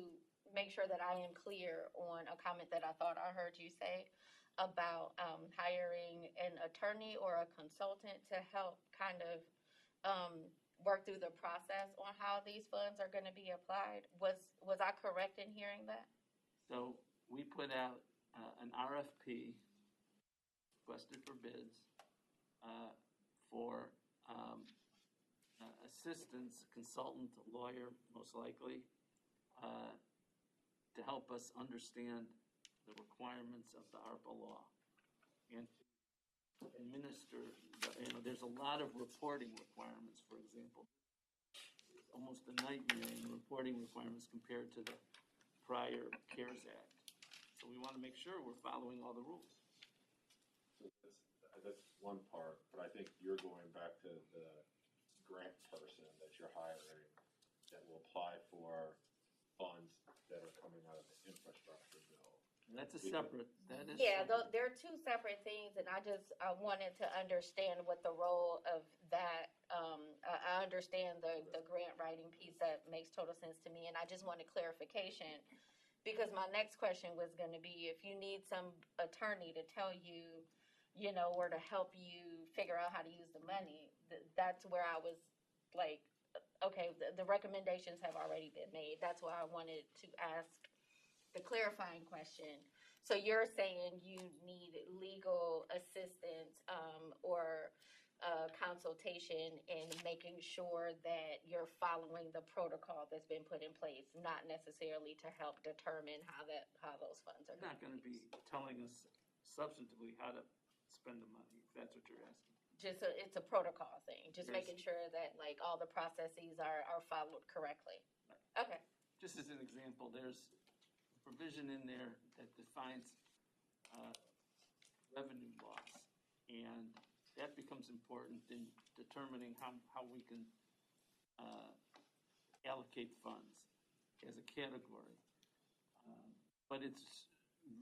make sure that I am clear on a comment that I thought I heard you say about, hiring an attorney or a consultant to help kind of, work through the process on how these funds are gonna be applied. Was I correct in hearing that? So we put out an RFP, requested for bids, for assistance, consultant, lawyer, most likely, to help us understand the requirements of the ARPA law and to administer, there's a lot of reporting requirements, for example. It's almost a nightmare in reporting requirements compared to the prior CARES Act. So we want to make sure we're following all the rules. So that's one part, but I think you're going back to the grant person that you're hiring that will apply for funds that are coming out of the infrastructure bill. That's a separate, that is. Yeah, separate. they're two separate things, and I wanted to understand what the role of that, I understand the grant writing piece, that makes total sense to me, and I just wanted clarification. Because my next question was gonna be, if you need some attorney to tell you, or to help you figure out how to use the money, that's where I was like, okay, the recommendations have already been made. That's why I wanted to ask the clarifying question. So you're saying you need legal assistance, or consultation in making sure that you're following the protocol that's been put in place, not necessarily to help determine how those funds are. They're not going to be telling us substantively how to spend the money, if that's what you're asking. It's a protocol thing, just There's- making sure that like all the processes are followed correctly. Okay. Just as an example, there's a provision in there that defines revenue loss. And that becomes important in determining how we can allocate funds as a category. But it's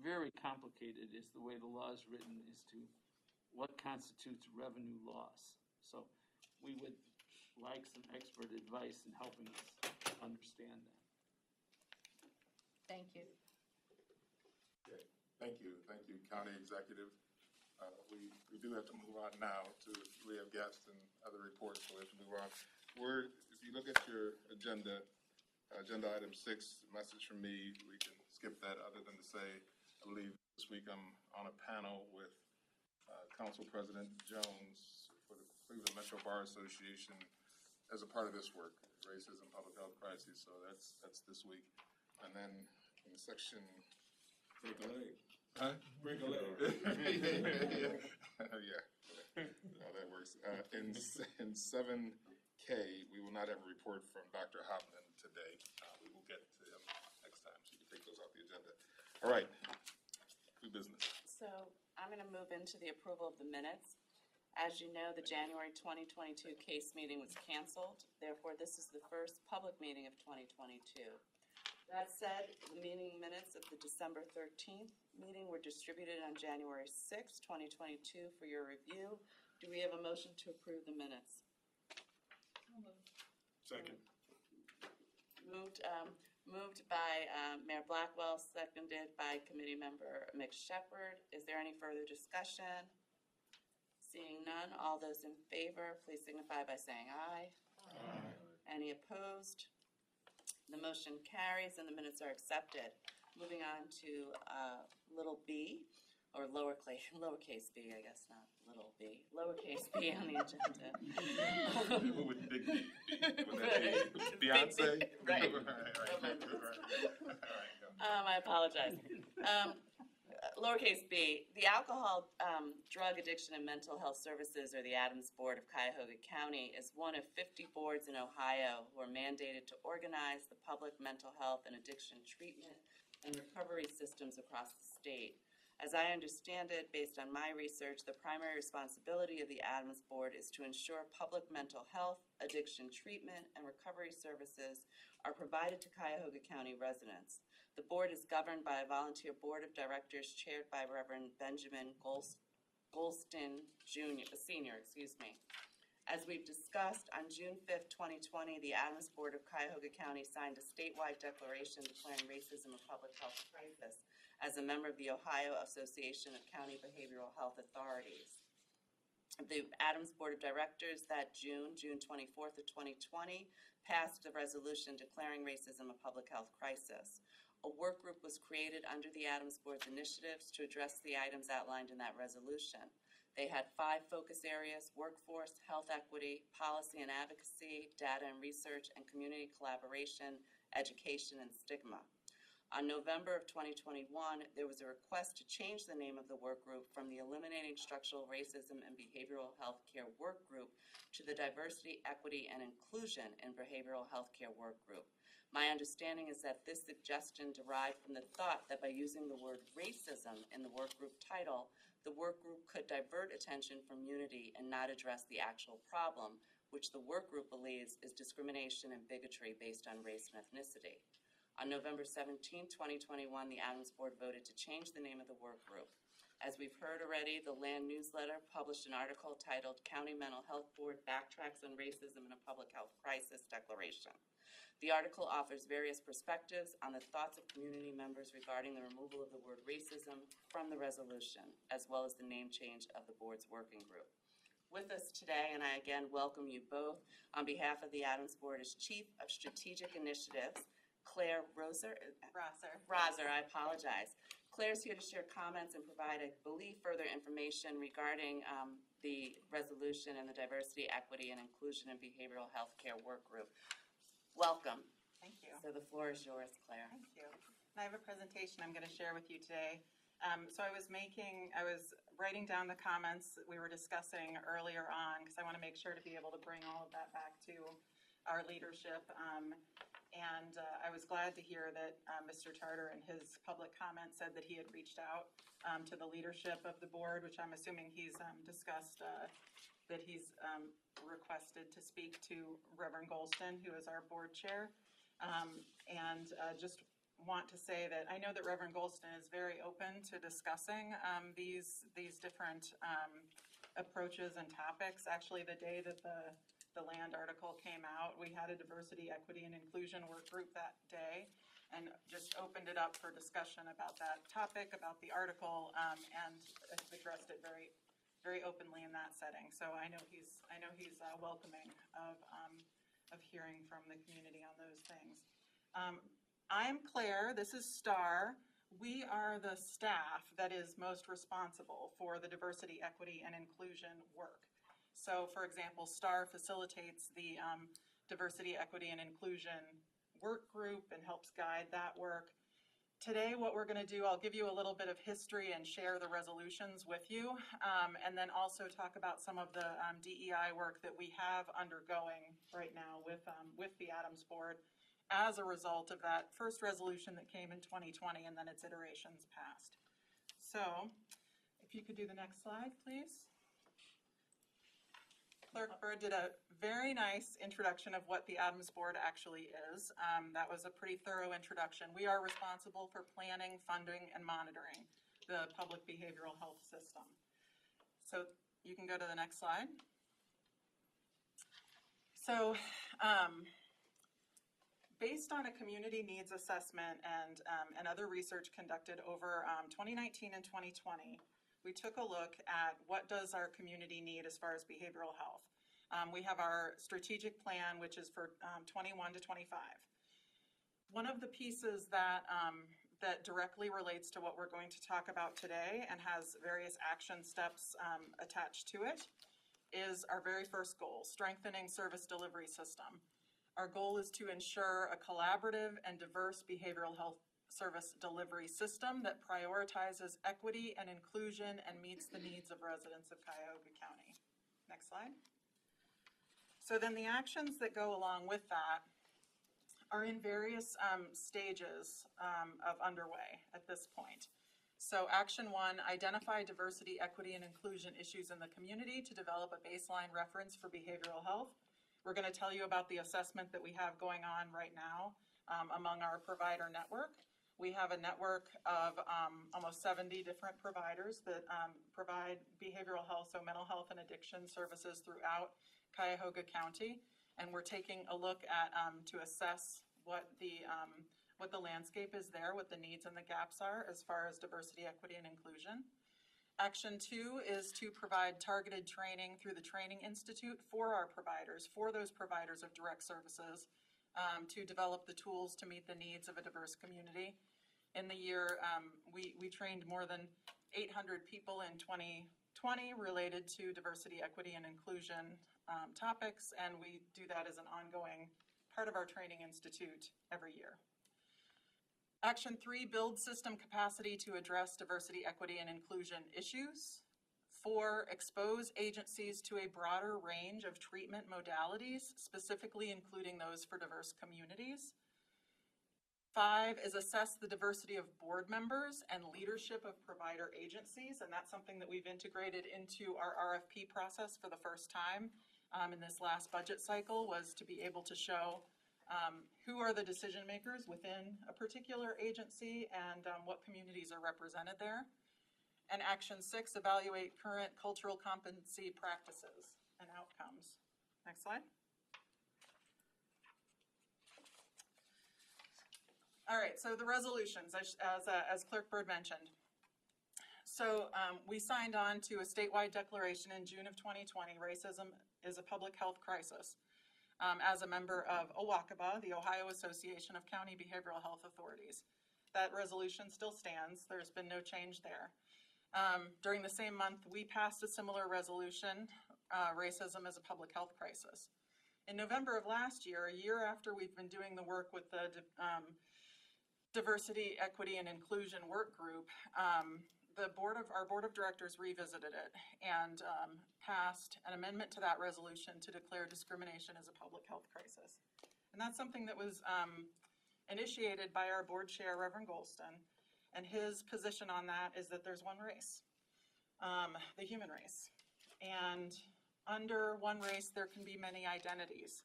very complicated is the way the law is written as to what constitutes revenue loss. So we would like some expert advice in helping us understand that. Thank you. Okay. Thank you, County Executive. We do have to move on now we have guests and other reports, so we have to move on. If you look at your agenda item 6, message from me, we can skip that, other than to say, I believe this week I'm on a panel with Council President Jones for the Cleveland Metro Bar Association as a part of this work, racism, public health crises, so that's this week. And then in the section, break a leg. Huh? Break a leg. Yeah. Oh, that works. In 7K, we will not have a report from Dr. Hopman today. We will get to him next time, so you can take those off the agenda. All right. New business. So I'm going to move into the approval of the minutes. As you know, the January 2022 case meeting was canceled. Therefore, this is the first public meeting of 2022. That said, the meeting minutes of the December 13th meeting were distributed on January 6th, 2022 for your review. Do we have a motion to approve the minutes? Second. Moved by Mayor Blackwell, seconded by Committee Member Mick Shepherd. Is there any further discussion? Seeing none, all those in favor, please signify by saying aye. Aye. Any opposed? The motion carries and the minutes are accepted. Moving on to little b, or lowercase b, I guess, not little b, lowercase b on the agenda. Who would big B? Would that be Beyonce? Right. All right, go. I apologize. Lowercase b, the Alcohol, Drug Addiction and Mental Health Services, or the Adams Board of Cuyahoga County, is one of 50 boards in Ohio who are mandated to organize the public mental health and addiction treatment and recovery systems across the state. As I understand it, based on my research, the primary responsibility of the Adams Board is to ensure public mental health, addiction treatment, and recovery services are provided to Cuyahoga County residents. The board is governed by a volunteer board of directors chaired by Reverend Benjamin Golston Sr. As we've discussed, on June 5th, 2020, the Adams Board of Cuyahoga County signed a statewide declaration declaring racism a public health crisis as a member of the Ohio Association of County Behavioral Health Authorities. The Adams Board of Directors that June 24th of 2020, passed a resolution declaring racism a public health crisis. A work group was created under the Adams Board's initiatives to address the items outlined in that resolution. They had 5 focus areas: workforce, health equity, policy and advocacy, data and research, and community collaboration, education, and stigma. On November of 2021, there was a request to change the name of the work group from the Eliminating Structural Racism and Behavioral Health Care Work Group to the Diversity, Equity, and Inclusion in Behavioral Health Care Work Group. My understanding is that this suggestion derived from the thought that by using the word racism in the work group title, the work group could divert attention from unity and not address the actual problem, which the work group believes is discrimination and bigotry based on race and ethnicity. On November 17, 2021, the Adams Board voted to change the name of the work group. As we've heard already, the Land Newsletter published an article titled "County Mental Health Board Backtracks on Racism in a Public Health Crisis Declaration." The article offers various perspectives on the thoughts of community members regarding the removal of the word racism from the resolution, as well as the name change of the board's working group. With us today, and I again welcome you both, on behalf of the Adams Board is Chief of Strategic Initiatives, Claire Rosser, I apologize. Claire's here to share comments and provide, I believe, further information regarding the resolution and the Diversity, Equity, and Inclusion in Behavioral Health Care Work Group. Welcome. Thank you. So the floor is yours, Claire. Thank you. And I have a presentation I'm going to share with you today. So I was writing down the comments that we were discussing earlier on, because I want to make sure to be able to bring all of that back to our leadership. And I was glad to hear that Mr. Tarter in his public comment said that he had reached out to the leadership of the board, which I'm assuming he's discussed, that he's requested to speak to Reverend Golston, who is our board chair. Just want to say that I know that Reverend Golston is very open to discussing these different approaches and topics. Actually, the day that the Land article came out, we had a Diversity, Equity, and Inclusion work group that day, and just opened it up for discussion about that topic, about the article, and addressed it very, very openly in that setting. So I know he's welcoming of hearing from the community on those things. I'm Claire. This is Star. We are the staff that is most responsible for the Diversity, Equity, and Inclusion work. So, for example, STAR facilitates the Diversity, Equity, and Inclusion work group and helps guide that work. Today, what we're going to do, I'll give you a little bit of history and share the resolutions with you, and then also talk about some of the DEI work that we have undergoing right now with the Adams Board as a result of that first resolution that came in 2020 and then its iterations passed. So, if you could do the next slide, please. Clerk Bird did a very nice introduction of what the Adams Board actually is. That was a pretty thorough introduction. We are responsible for planning, funding, and monitoring the public behavioral health system. So you can go to the next slide. So based on a community needs assessment and other research conducted over 2019 and 2020, we took a look at what does our community need as far as behavioral health. We have our strategic plan, which is for 21 to 25. One of the pieces that directly relates to what we're going to talk about today and has various action steps attached to it is our very first goal, strengthening service delivery system. Our goal is to ensure a collaborative and diverse behavioral health service delivery system that prioritizes equity and inclusion and meets the needs of residents of Cuyahoga County. Next slide. So then the actions that go along with that are in various stages of underway at this point. So action 1, identify diversity, equity, and inclusion issues in the community to develop a baseline reference for behavioral health. We're going to tell you about the assessment that we have going on right now among our provider network. We have a network of almost 70 different providers that provide behavioral health, so mental health and addiction services throughout Cuyahoga County. And we're taking a look at to assess what the landscape is there, what the needs and the gaps are as far as diversity, equity, and inclusion. Action 2 is to provide targeted training through the Training Institute for our providers, for those providers of direct services, to develop the tools to meet the needs of a diverse community. In the year, we trained more than 800 people in 2020 related to diversity, equity, and inclusion topics, and we do that as an ongoing part of our Training Institute every year. Action 3, build system capacity to address diversity, equity, and inclusion issues. 4, expose agencies to a broader range of treatment modalities, specifically including those for diverse communities. 5 is assess the diversity of board members and leadership of provider agencies, and that's something that we've integrated into our RFP process for the first time in this last budget cycle, was to be able to show who are the decision makers within a particular agency and what communities are represented there. And action 6, evaluate current cultural competency practices and outcomes. Next slide. All right, so the resolutions, as Clerk Bird mentioned. So we signed on to a statewide declaration in June of 2020, racism is a public health crisis, as a member of OWACABA, the Ohio Association of County Behavioral Health Authorities. That resolution still stands. There's been no change there. During the same month, we passed a similar resolution, racism is a public health crisis. In November of last year, a year after we've been doing the work with the Diversity, Equity, and Inclusion Work Group, our board of directors revisited it and passed an amendment to that resolution to declare discrimination as a public health crisis. And that's something that was initiated by our board chair, Reverend Golston. And his position on that is that there's one race, the human race. And under one race, there can be many identities.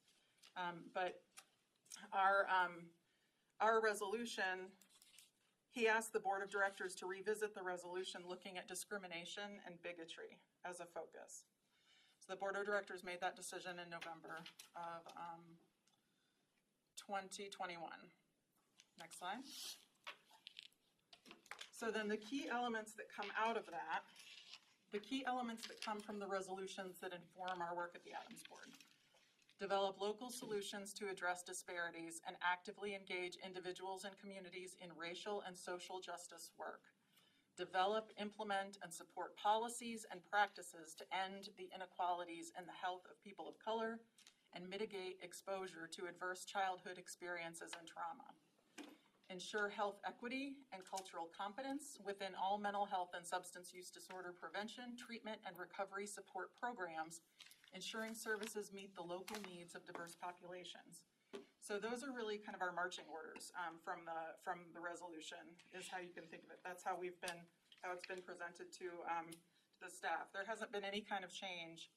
But our resolution, he asked the board of directors to revisit the resolution looking at discrimination and bigotry as a focus. So the board of directors made that decision in November of 2021. Next slide. So then the key elements that come out of that, the key elements that come from the resolutions that inform our work at the Adams Board. Develop local solutions to address disparities and actively engage individuals and communities in racial and social justice work. Develop, implement, and support policies and practices to end the inequalities in the health of people of color and mitigate exposure to adverse childhood experiences and trauma. Ensure health equity and cultural competence within all mental health and substance use disorder prevention, treatment, and recovery support programs, ensuring services meet the local needs of diverse populations. So those are really kind of our marching orders from the resolution, is how you can think of it. That's how it's been presented to the staff. There hasn't been any kind of change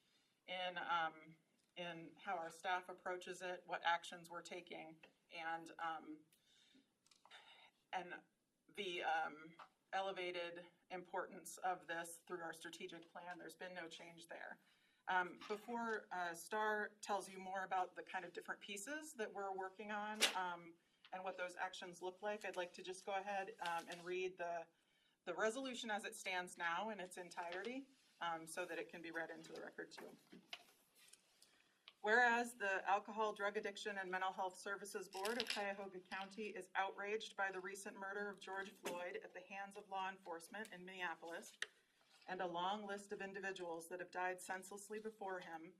in how our staff approaches it, what actions we're taking, and the elevated importance of this through our strategic plan. There's been no change there. Before Star tells you more about the kind of different pieces that we're working on and what those actions look like, I'd like to just go ahead and read the resolution as it stands now in its entirety so that it can be read into the record too. Whereas the Alcohol, Drug Addiction, and Mental Health Services Board of Cuyahoga County is outraged by the recent murder of George Floyd at the hands of law enforcement in Minneapolis, and a long list of individuals that have died senselessly before him,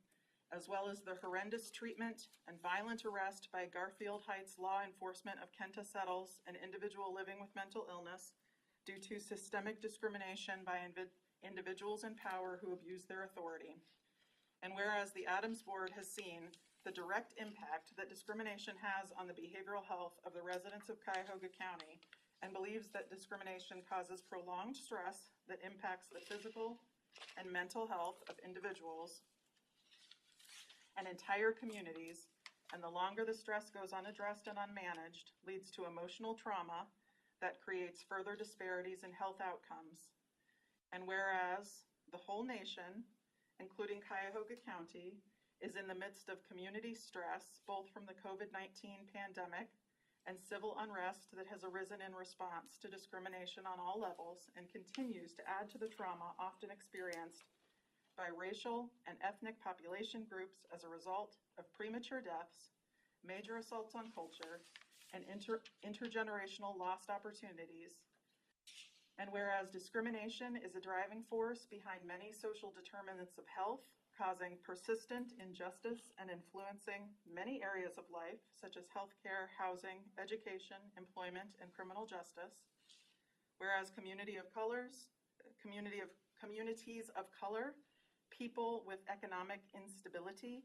as well as the horrendous treatment and violent arrest by Garfield Heights law enforcement of Kenta Settles, an individual living with mental illness, due to systemic discrimination by individuals in power who abuse their authority. And whereas the Adams Board has seen the direct impact that discrimination has on the behavioral health of the residents of Cuyahoga County and believes that discrimination causes prolonged stress that impacts the physical and mental health of individuals and entire communities, and the longer the stress goes unaddressed and unmanaged, leads to emotional trauma that creates further disparities in health outcomes. And whereas the whole nation, including Cuyahoga County, is in the midst of community stress, both from the COVID-19 pandemic and civil unrest that has arisen in response to discrimination on all levels and continues to add to the trauma often experienced by racial and ethnic population groups as a result of premature deaths, major assaults on culture, and intergenerational lost opportunities. And whereas discrimination is a driving force behind many social determinants of health, causing persistent injustice and influencing many areas of life, such as healthcare, housing, education, employment, and criminal justice. Whereas communities of color, people with economic instability,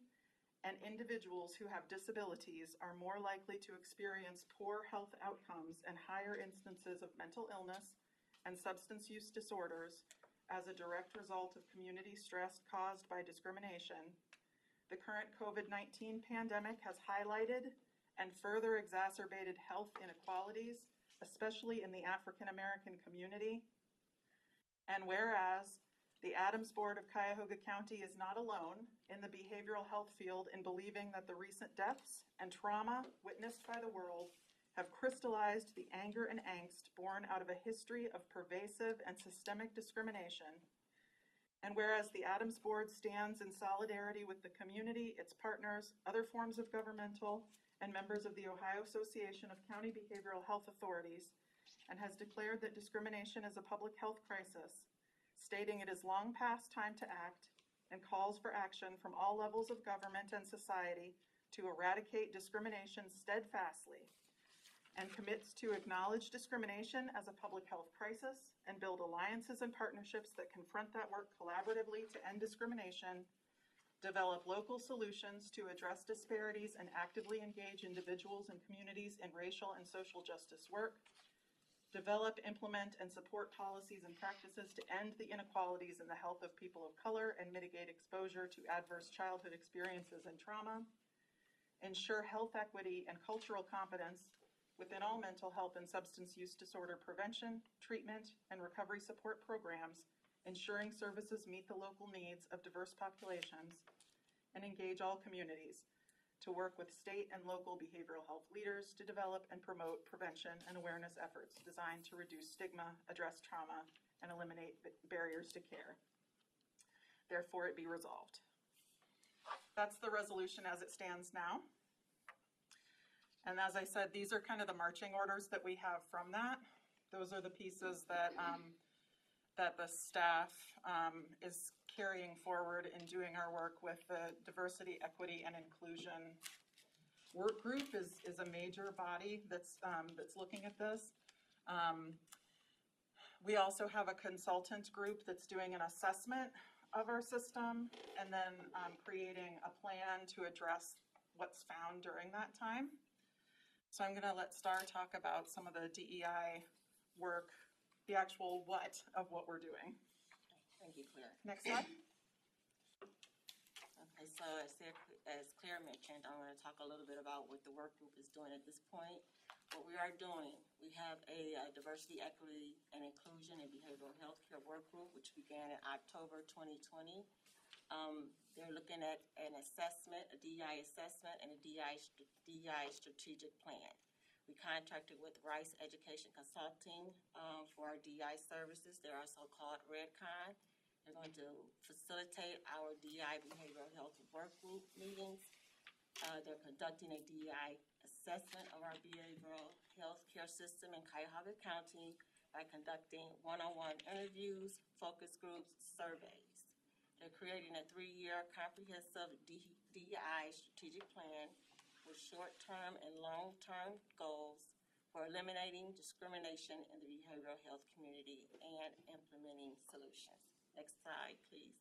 and individuals who have disabilities are more likely to experience poor health outcomes and higher instances of mental illness and substance use disorders as a direct result of community stress caused by discrimination. The current COVID-19 pandemic has highlighted and further exacerbated health inequalities, especially in the African American community. And whereas the Adams Board of Cuyahoga County is not alone in the behavioral health field in believing that the recent deaths and trauma witnessed by the world have crystallized the anger and angst born out of a history of pervasive and systemic discrimination. And whereas the Adams Board stands in solidarity with the community, its partners, other forms of governmental, and members of the Ohio Association of County Behavioral Health Authorities, and has declared that discrimination is a public health crisis, stating it is long past time to act, and calls for action from all levels of government and society to eradicate discrimination steadfastly, and commits to acknowledge discrimination as a public health crisis and build alliances and partnerships that confront that work collaboratively to end discrimination, develop local solutions to address disparities and actively engage individuals and communities in racial and social justice work, develop, implement, and support policies and practices to end the inequalities in the health of people of color and mitigate exposure to adverse childhood experiences and trauma, ensure health equity and cultural competence within all mental health and substance use disorder prevention, treatment, and recovery support programs, ensuring services meet the local needs of diverse populations, and engage all communities to work with state and local behavioral health leaders to develop and promote prevention and awareness efforts designed to reduce stigma, address trauma, and eliminate barriers to care. Therefore, it be resolved. That's the resolution as it stands now. And as I said, these are kind of the marching orders that we have from that. Those are the pieces that that the staff is carrying forward in doing our work with the Diversity, Equity, and Inclusion work group is a major body that's looking at this. We also have a consultant group that's doing an assessment of our system and then creating a plan to address what's found during that time. So I'm going to let Star talk about some of the DEI work, the actual what of what we're doing. Thank you, Claire. Next slide. Okay, so as Claire mentioned, I'm going to talk a little bit about what the work group is doing at this point. What we are doing, we have a Diversity, Equity, and Inclusion in Behavioral Healthcare work group, which began in October 2020. They're looking at an assessment, a DEI assessment, and a DEI strategic plan. We contracted with Rice Education Consulting for our DEI services. They're also called Redcon. They're going to facilitate our DEI behavioral health work group meetings. They're conducting a DEI assessment of our behavioral health care system in Cuyahoga County by conducting one-on-one interviews, focus groups, surveys. They're creating a 3-year comprehensive DEI strategic plan with short-term and long-term goals for eliminating discrimination in the behavioral health community and implementing solutions. Next slide, please.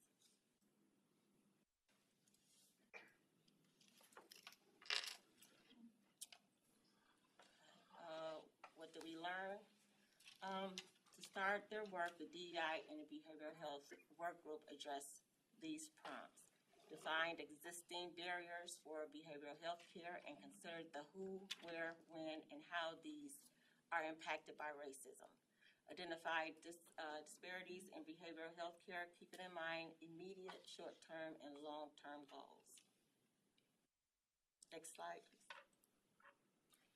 What did we learn? start their work, the DEI and the Behavioral Health Work Group addressed these prompts, defined existing barriers for behavioral health care, and considered the who, where, when, and how these are impacted by racism. Identified disparities in behavioral health care, keeping in mind immediate, short-term, and long-term goals. Next slide, please.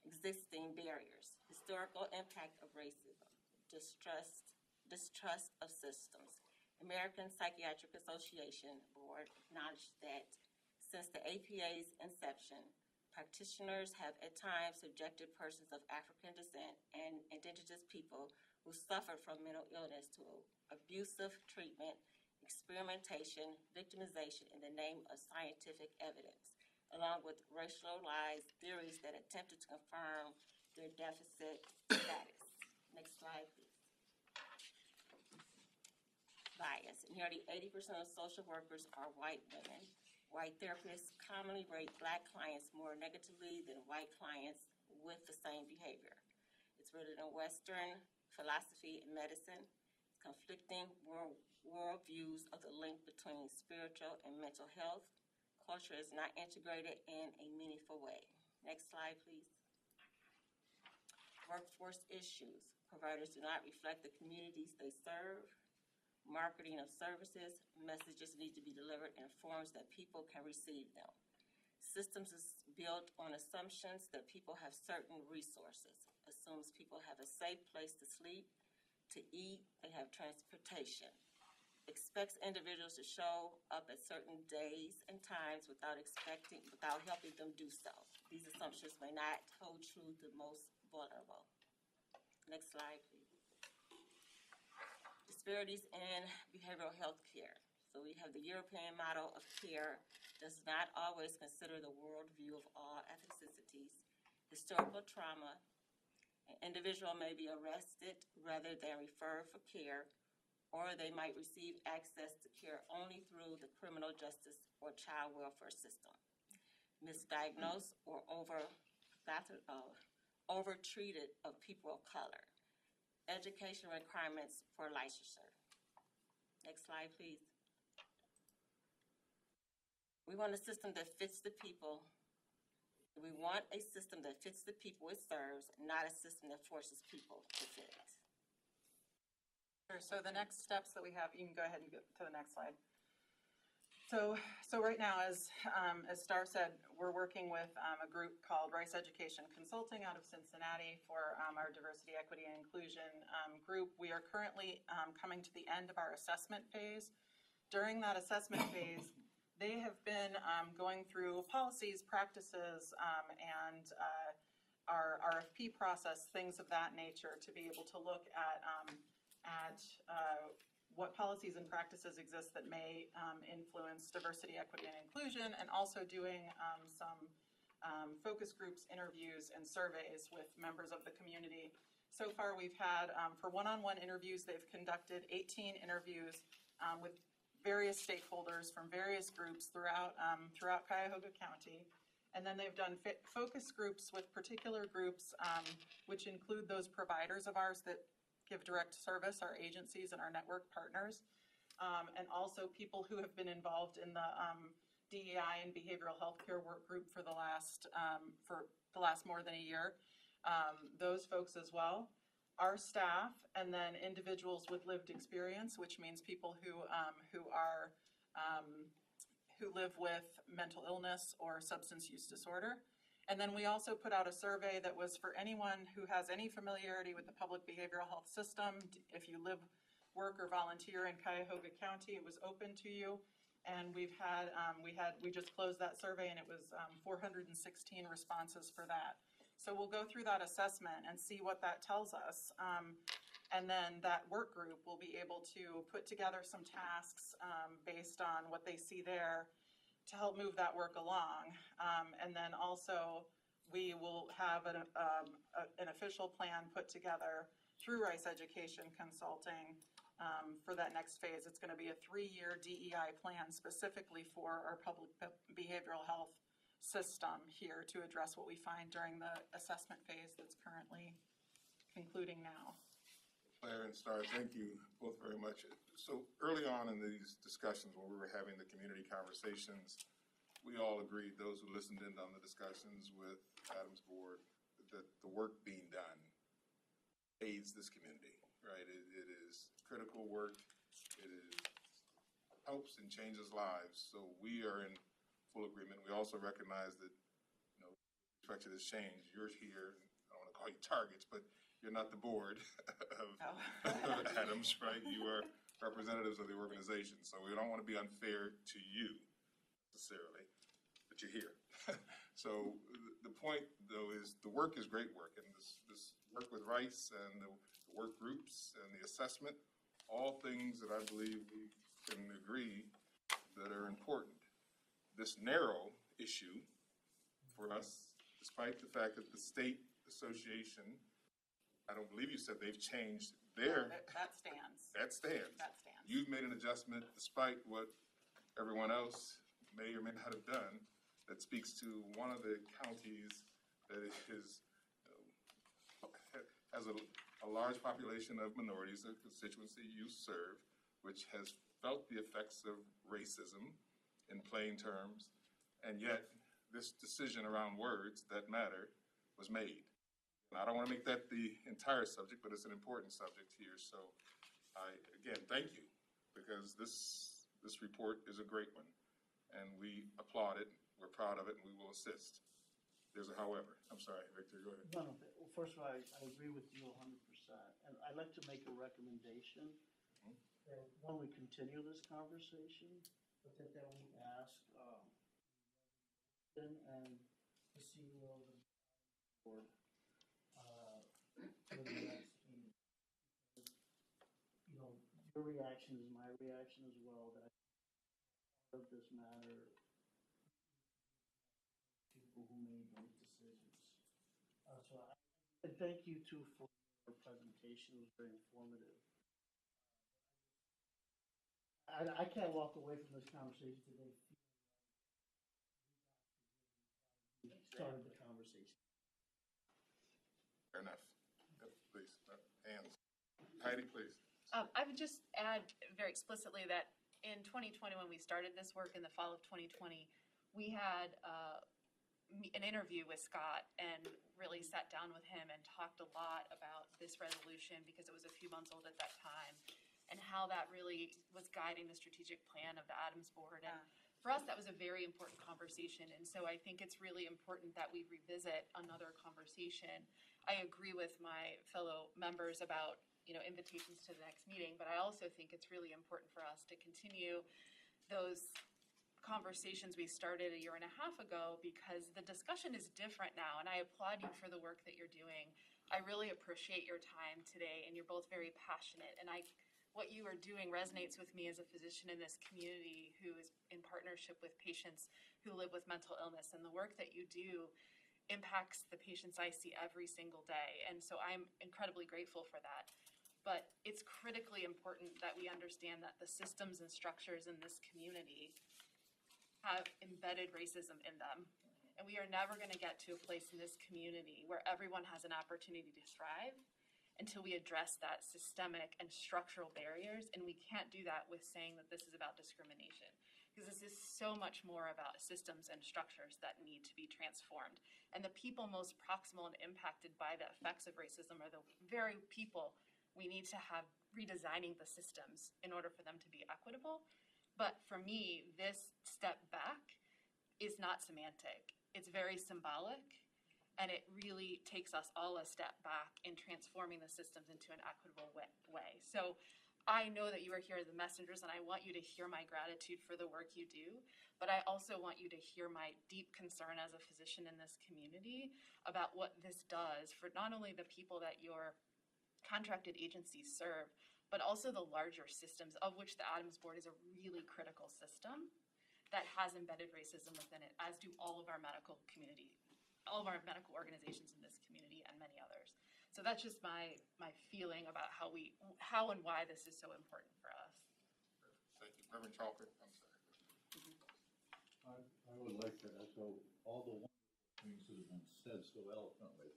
Existing barriers, historical impact of racism, distrust of systems. American Psychiatric Association Board acknowledged that since the APA's inception, practitioners have at times subjected persons of African descent and indigenous people who suffer from mental illness to abusive treatment, experimentation, victimization in the name of scientific evidence, along with racialized theories that attempted to confirm their deficit status. Next slide, please. Bias. Nearly 80% of social workers are white women. White therapists commonly rate Black clients more negatively than white clients with the same behavior. It's rooted in Western philosophy and medicine, conflicting worldviews of the link between spiritual and mental health. Culture is not integrated in a meaningful way. Next slide, please. Workforce issues. Providers do not reflect the communities they serve. Marketing of services, messages need to be delivered in forms that people can receive them. Systems is built on assumptions that people have certain resources, assumes people have a safe place to sleep, to eat, they have transportation, expects individuals to show up at certain days and times without helping them do so. These assumptions may not hold true to the most vulnerable. Next slide, please. Disparities in behavioral health care. So we have the European model of care does not always consider the worldview of all ethnicities, historical trauma. An individual may be arrested rather than referred for care, or they might receive access to care only through the criminal justice or child welfare system. Misdiagnosed or overtreated of people of color. Education requirements for licensure. Next slide, please. We want a system that fits the people. We want a system that fits the people it serves, not a system that forces people to fit. Sure, so the next steps that we have, you can go ahead and go to the next slide. So right now, as Star said, we're working with a group called Rice Education Consulting out of Cincinnati for our diversity, equity, and inclusion group. We are currently coming to the end of our assessment phase. During that assessment phase, they have been going through policies, practices, and our RFP process, things of that nature, to be able to look at what policies and practices exist that may influence diversity, equity, and inclusion, and also doing some focus groups, interviews, and surveys with members of the community. So far, we've had, for one-on-one interviews, they've conducted 18 interviews with various stakeholders from various groups throughout Cuyahoga County. And then they've done focus groups with particular groups, which include those providers of ours that give direct service, our agencies and our network partners, and also people who have been involved in the DEI and behavioral health care work group for the last more than a year. Those folks as well, our staff, and then individuals with lived experience, which means people who live with mental illness or substance use disorder. And then we also put out a survey that was for anyone who has any familiarity with the public behavioral health system. If you live, work, or volunteer in Cuyahoga County, it was open to you. And we just closed that survey, and it was 416 responses for that. So we'll go through that assessment and see what that tells us. And then that work group will be able to put together some tasks based on what they see there to help move that work along. And then also we will have an official plan put together through Rice Education Consulting for that next phase. It's going to be a 3-year DEI plan specifically for our public behavioral health system here to address what we find during the assessment phase that's currently concluding now. Claire and Star, thank you both very much. So early on in these discussions, when we were having the community conversations, we all agreed, those who listened in on the discussions with Adams Board, that the work being done aids this community, right? It is critical work. It is helps and changes lives. So we are in full agreement. We also recognize that, with respect to this change, you're here, I don't want to call you targets, but you're not the board of Adams, right? You are representatives of the organization. So we don't want to be unfair to you necessarily, but you're here. So the point, though, is the work is great work. And this work with Rice and the work groups and the assessment, all things that I believe we can agree that are important. This narrow issue for us, despite the fact that the state association, I don't believe you said they've changed their. That stands. That stands. That stands. You've made an adjustment despite what everyone else may or may not have done that speaks to one of the counties that is, has a large population of minorities, a constituency you serve, which has felt the effects of racism in plain terms, and yet this decision around words that matter was made. And I don't want to make that the entire subject, but it's an important subject here. So I, again, thank you, because this report is a great one, and we applaud it, we're proud of it, and we will assist. There's a however. I'm sorry, Victor, go ahead. No, well, first of all, I agree with you 100%. And I'd like to make a recommendation that when we continue this conversation, but that then we ask and the CEO of the board for the next meeting. Your reaction is my reaction as well, that part of this matter, people who made those decisions. So I thank you too for your presentation. It was very informative. I can't walk away from this conversation today feeling like we started the conversation. Fair enough. Yep, please, hands. Heidi, please. I would just add very explicitly that in 2020, when we started this work in the fall of 2020, we had an interview with Scott and really sat down with him and talked a lot about this resolution because it was a few months old at that time and how that really was guiding the strategic plan of the Adams Board. And for us, that was a very important conversation. And so I think it's really important that we revisit another conversation. I agree with my fellow members about invitations to the next meeting, but I also think it's really important for us to continue those conversations we started a year and a half ago, because the discussion is different now, and I applaud you for the work that you're doing. I really appreciate your time today, and you're both very passionate, and what you are doing resonates with me as a physician in this community who is in partnership with patients who live with mental illness, and the work that you do impacts the patients I see every single day, and so I'm incredibly grateful for that. But it's critically important that we understand that the systems and structures in this community have embedded racism in them. And we are never going to get to a place in this community where everyone has an opportunity to thrive until we address that systemic and structural barriers. And we can't do that with saying that this is about discrimination, because this is so much more about systems and structures that need to be transformed. And the people most proximal and impacted by the effects of racism are the very people we need to have redesigning the systems in order for them to be equitable. But for me, this step back is not semantic. It's very symbolic, and it really takes us all a step back in transforming the systems into an equitable way. So I know that you are here as the messengers, and I want you to hear my gratitude for the work you do, but I also want you to hear my deep concern as a physician in this community about what this does for not only the people that your contracted agencies serve, but also the larger systems, of which the Adams Board is a really critical system that has embedded racism within it, as do all of our medical community, all of our medical organizations in this community, and many others. So that's just my feeling about how and why this is so important for us. Thank you. Reverend Chalker, I'm sorry. I would like to echo all the wonderful things that have been said so eloquently.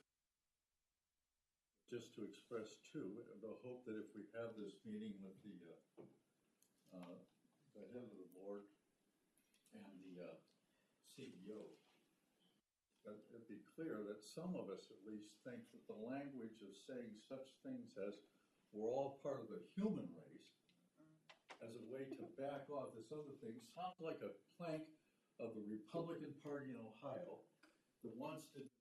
just to express too, the hope that if we have this meeting with the head of the board and the CEO, that it'd be clear that some of us at least think that the language of saying such things as we're all part of the human race as a way to back off this other thing sounds like a plank of the Republican Party in Ohio that wants to do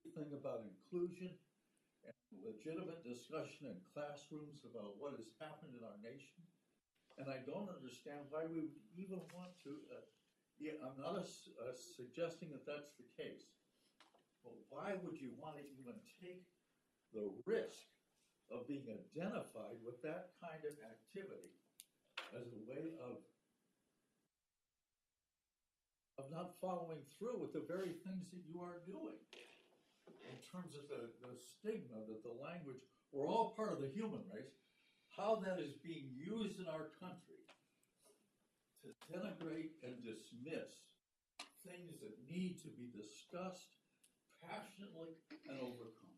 everything about inclusion and legitimate discussion in classrooms about what has happened in our nation. And I don't understand why we would even want to, I'm not suggesting that that's the case, but why would you want to even take the risk of being identified with that kind of activity as a way of not following through with the very things that you are doing? In terms of the stigma that the language, we're all part of the human race, how that is being used in our country to denigrate and dismiss things that need to be discussed passionately and overcome.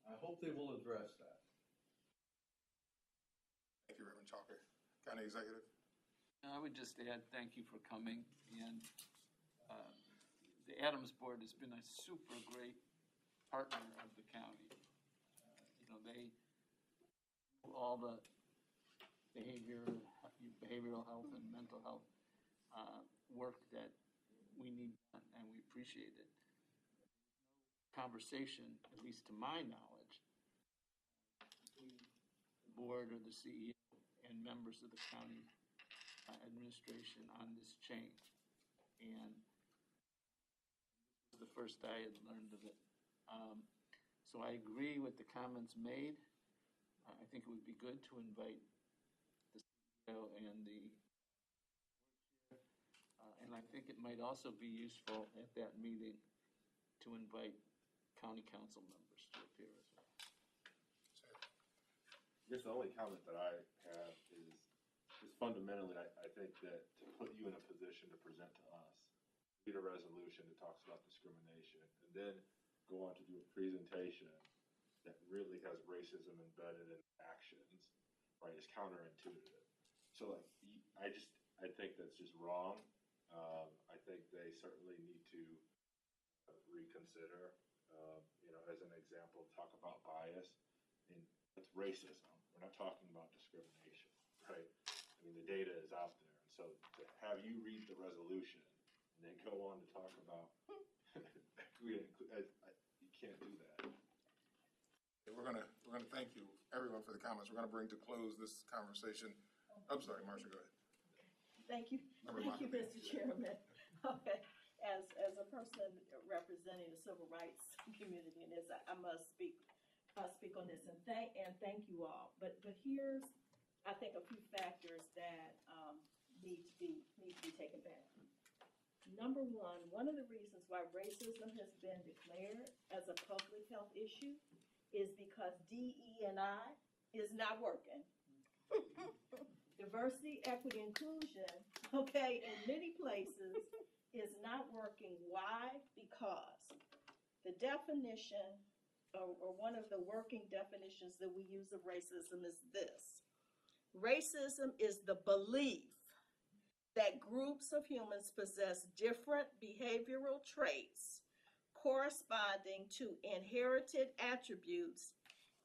I hope they will address that. Thank you, Reverend Chalker. County Executive. I would just add, thank you for coming, and the Adams Board has been a super great partner of the county. They do all the behavioral health and mental health work that we need done, and we appreciate it. Conversation, at least to my knowledge, between the board or the CEO and members of the county administration on this change. And this was the first I had learned of it. So I agree with the comments made. I think it would be good to invite the CEO and the board chair. And I think it might also be useful at that meeting to invite county council members to appear as well. I guess the only comment that I have is fundamentally, I think that to put you in a position to present to us, read a resolution that talks about discrimination, and then go on to do a presentation that really has racism embedded in actions, right, is counterintuitive. So I think that's just wrong. I think they certainly need to reconsider, as an example, talk about bias. And it's racism. We're not talking about discrimination, right? I mean, the data is out there. And so to have you read the resolution and then go on to talk about you can't do that. We're gonna thank you, everyone, for the comments. We're gonna bring to close this conversation. I'm sorry, Marcia, go ahead. Thank you, Mr. Chairman. Okay, as a person representing the civil rights community in this, I must speak on this and thank you all. But here's, I think, a few factors that need to be taken back. Number one of the reasons why racism has been declared as a public health issue is because DE&I is not working. Diversity, equity, inclusion, okay, in many places is not working. Why? Because the definition, or one of the working definitions that we use of racism is this. Racism is the belief that groups of humans possess different behavioral traits corresponding to inherited attributes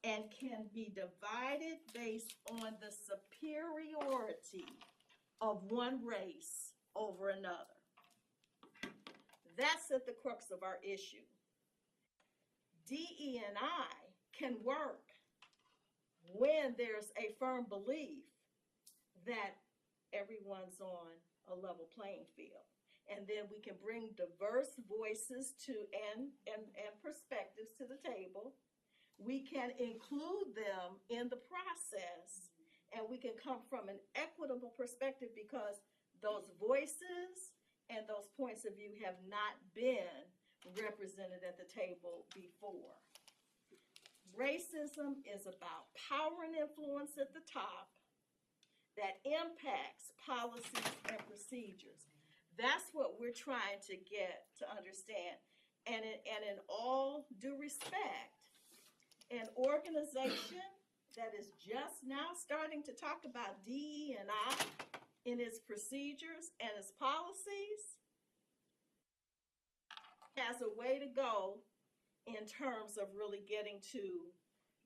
and can be divided based on the superiority of one race over another. That's at the crux of our issue. DE&I can work when there's a firm belief that everyone's on a level playing field. And then we can bring diverse voices and perspectives to the table. We can include them in the process, and we can come from an equitable perspective because those voices and those points of view have not been represented at the table before. Racism is about power and influence at the top that impacts policies and procedures. That's what we're trying to get to understand. And in all due respect, an organization that is just now starting to talk about DE&I in its procedures and its policies has a way to go in terms of really getting to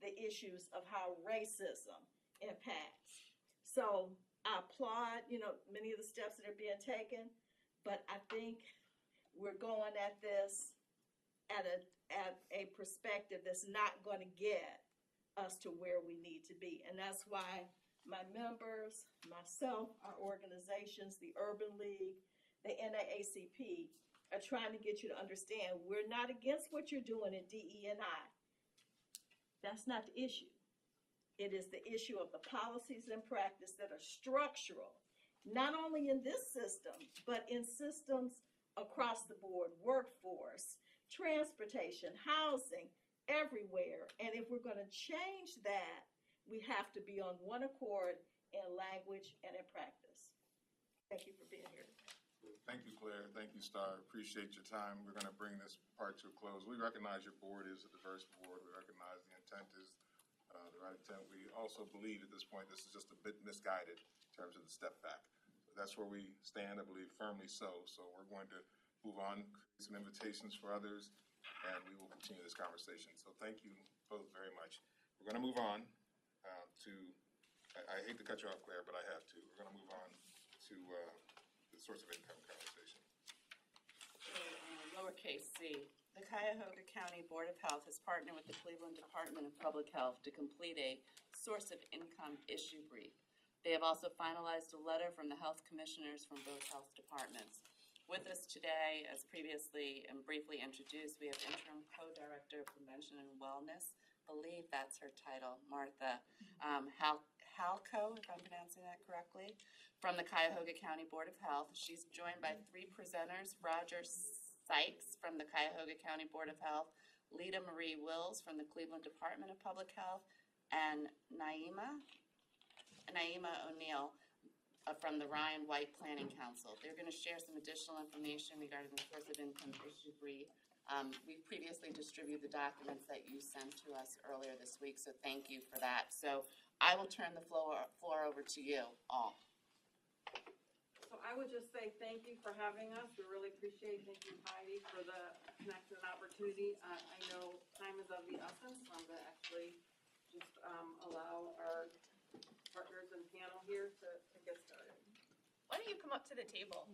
the issues of how racism impacts. So I applaud, many of the steps that are being taken, but I think we're going at this at a perspective that's not going to get us to where we need to be. And that's why my members, myself, our organizations, the Urban League, the NAACP, are trying to get you to understand we're not against what you're doing in DE&I. That's not the issue. It is the issue of the policies and practice that are structural, not only in this system, but in systems across the board, workforce, transportation, housing, everywhere. And if we're going to change that, we have to be on one accord in language and in practice. Thank you for being here today. Thank you, Claire. Thank you, Star. Appreciate your time. We're going to bring this part to a close. We recognize your board is a diverse board. We recognize the intent is the right intent. We also believe at this point this is just a bit misguided in terms of the step back. That's where we stand, I believe, firmly so. So we're going to move on, create some invitations for others, and we will continue this conversation. So thank you both very much. We're going to move on to, I hate to cut you off, Claire, but I have to. We're going to move on to the source of income conversation. Lowercase c, the Cuyahoga County Board of Health has partnered with the Cleveland Department of Public Health to complete a source of income issue brief. They have also finalized a letter from the health commissioners from both health departments. With us today, as previously and briefly introduced, we have Interim Co-Director of Prevention and Wellness, I believe that's her title, Martha Halco, if I'm pronouncing that correctly, from the Cuyahoga County Board of Health. She's joined by three presenters, Roger Sykes from the Cuyahoga County Board of Health, Lita Marie Wills from the Cleveland Department of Public Health, and Naima O'Neill from the Ryan White Planning Council. They're going to share some additional information regarding the source of income issue brief. We previously distributed the documents that you sent to us earlier this week, so thank you for that. So I will turn the floor over to you all. So I would just say thank you for having us. We really appreciate it. Thank you, Heidi, for the connection and opportunity. I know time is of the essence, so I'm going to actually just allow our partners and panel here to get started. Why don't you come up to the table?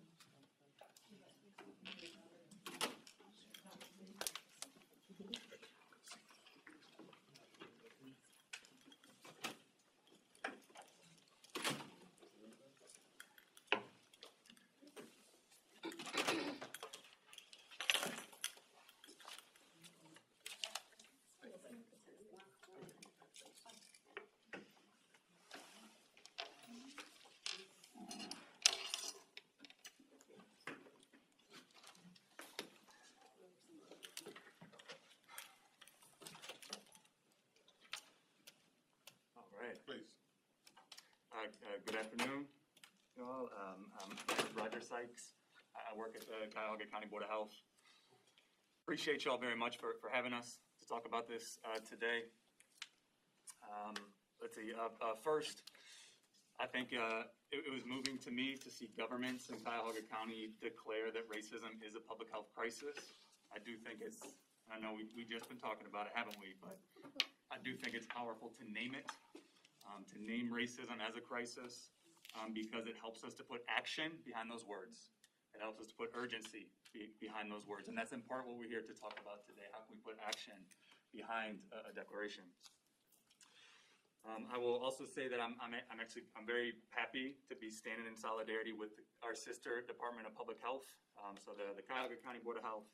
Please. Good afternoon, you all. I'm Roger Sykes. I work at the Cuyahoga County Board of Health. Appreciate you all very much for having us to talk about this today. Let's see. First, I think it was moving to me to see governments in Cuyahoga County declare that racism is a public health crisis. I do think it's, I know we've just been talking about it, haven't we? But I do think it's powerful to name it. To name racism as a crisis because it helps us to put action behind those words. It helps us to put urgency behind those words. And that's in part what we're here to talk about today. How can we put action behind a declaration? I will also say that I'm very happy to be standing in solidarity with our sister Department of Public Health. So the Cuyahoga County Board of Health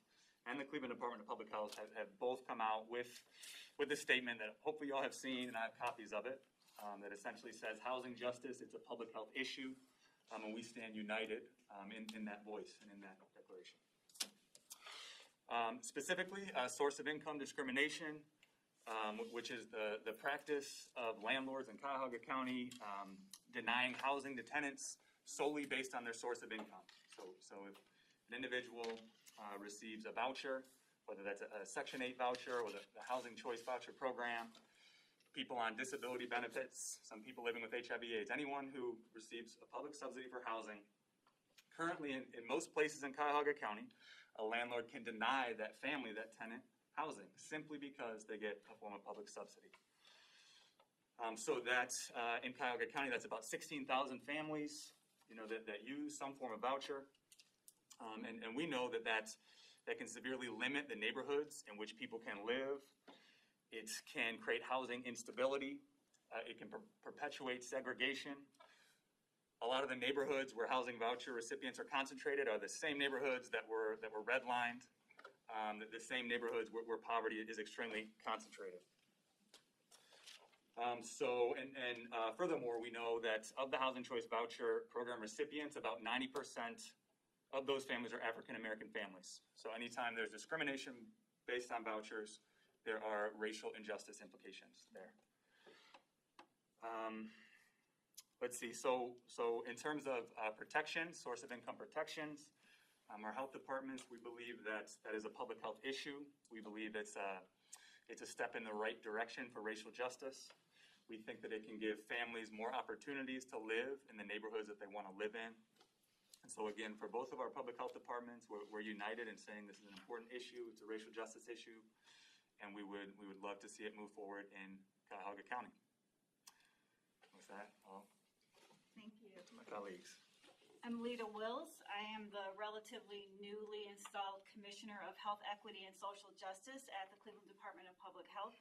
and the Cleveland Department of Public Health have both come out with a statement that hopefully you all have seen, and I have copies of it. That essentially says housing justice, it's a public health issue, and we stand united in that voice and in that declaration. Specifically, source of income discrimination, which is the practice of landlords in Cuyahoga County denying housing to tenants solely based on their source of income. So if an individual receives a voucher whether that's a Section 8 voucher or the Housing Choice Voucher Program, people on disability benefits, some people living with HIV/AIDS, anyone who receives a public subsidy for housing. Currently, in most places in Cuyahoga County, a landlord can deny that family, that tenant, housing simply because they get a form of public subsidy. So that's in Cuyahoga County, that's about 16,000 families, that use some form of voucher. And we know that can severely limit the neighborhoods in which people can live. It can create housing instability. It can perpetuate segregation. A lot of the neighborhoods where housing voucher recipients are concentrated are the same neighborhoods that were redlined, the same neighborhoods where poverty is extremely concentrated. Furthermore, we know that of the Housing Choice Voucher Program recipients, about 90% of those families are African American families. So anytime there's discrimination based on vouchers, there are racial injustice implications there. Let's see, so in terms of protection, source of income protections, our health departments, we believe that is a public health issue. We believe it's a step in the right direction for racial justice. We think that it can give families more opportunities to live in the neighborhoods that they want to live in. And so again, for both of our public health departments, we're united in saying this is an important issue, it's a racial justice issue, and we would love to see it move forward in Cuyahoga County. With that, Thank you. to my colleagues. I'm Lita Wills. I am the relatively newly installed Commissioner of Health Equity and Social Justice at the Cleveland Department of Public Health.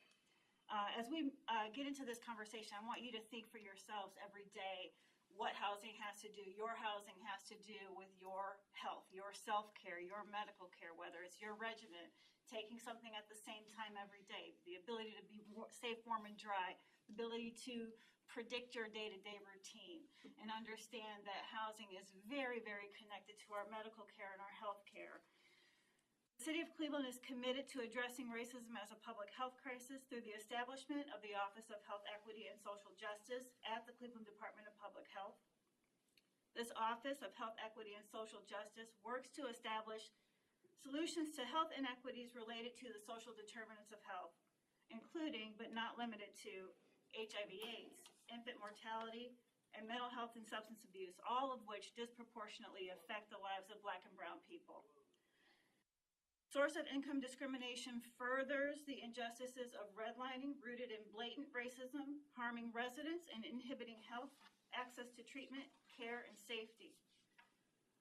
As we get into this conversation, I want you to think for yourselves every day what housing has to do. Your housing has to do with your health, your self-care, your medical care, whether it's your regimen, taking something at the same time every day, the ability to be safe, warm, and dry, the ability to predict your day-to-day routine, and understand that housing is very, very connected to our medical care and our health care. The City of Cleveland is committed to addressing racism as a public health crisis through the establishment of the Office of Health Equity and Social Justice at the Cleveland Department of Public Health. This Office of Health Equity and Social Justice works to establish solutions to health inequities related to the social determinants of health, including but not limited to HIV/AIDS, infant mortality, and mental health and substance abuse, all of which disproportionately affect the lives of Black and brown people. Source of income discrimination furthers the injustices of redlining rooted in blatant racism, harming residents and inhibiting health, access to treatment, care, and safety.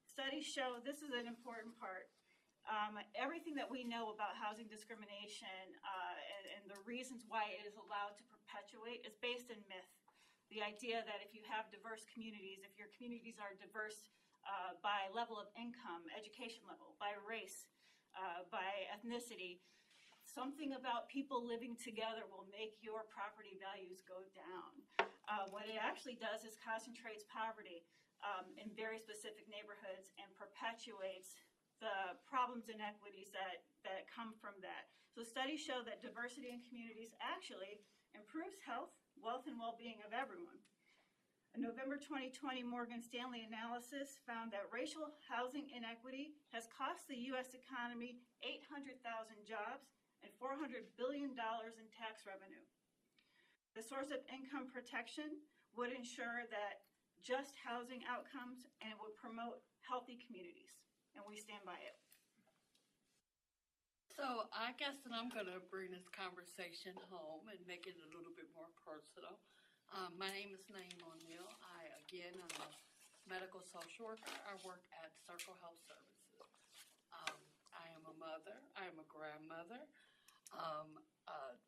Studies show, this is an important part, everything that we know about housing discrimination and the reasons why it is allowed to perpetuate is based in myth. The idea that if you have diverse communities, if your communities are diverse by level of income, education level, by race, by ethnicity, something about people living together will make your property values go down. What it actually does is concentrates poverty in very specific neighborhoods and perpetuates the problems and inequities that come from that. So studies show that diversity in communities actually improves health, wealth, and well-being of everyone. A November 2020 Morgan Stanley analysis found that racial housing inequity has cost the U.S. economy 800,000 jobs and $400 billion in tax revenue. The source of income protection would ensure that just housing outcomes, and it would promote healthy communities, and we stand by it. So I guess that I'm going to bring this conversation home and make it a little bit more personal. My name is Naeem O'Neill. I'm a medical social worker. I work at Circle Health Services. I am a mother. I am a grandmother.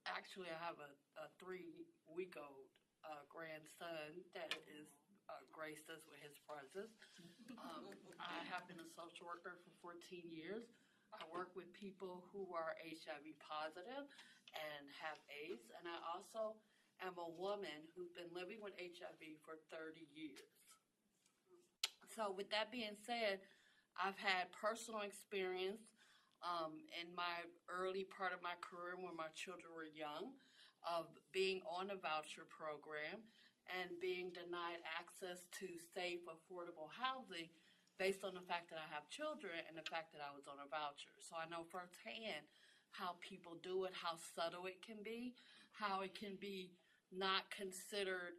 Actually, I have a 3-week-old grandson that is graced us with his presence. I have been a social worker for 14 years. I work with people who are HIV positive and have AIDS, and I also am a woman who's been living with HIV for 30 years. So with that being said, I've had personal experience in my early part of my career when my children were young of being on a voucher program and being denied access to safe, affordable housing based on the fact that I have children and the fact that I was on a voucher. So I know firsthand how people do it, how subtle it can be, how it can be not considered,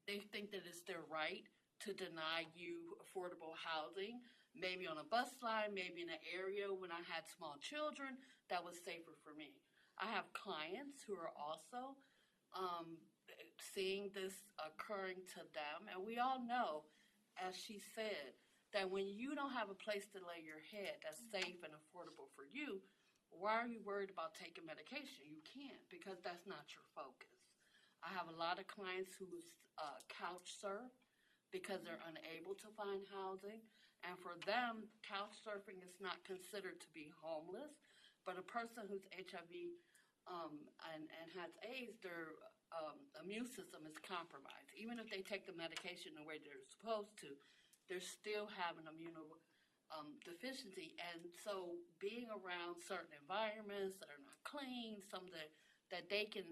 they think that it's their right to deny you affordable housing, maybe on a bus line, maybe in an area when I had small children that was safer for me. I have clients who are also seeing this occurring to them, and we all know, as she said, that when you don't have a place to lay your head that's safe and affordable for you, why are you worried about taking medication? You can't, because that's not your focus. I have a lot of clients who couch surf because they're unable to find housing, and for them, couch surfing is not considered to be homeless, but a person who's HIV and has AIDS, their immune system is compromised. Even if they take the medication the way they're supposed to, they still have an deficiency. And so being around certain environments that are not clean, some that they can,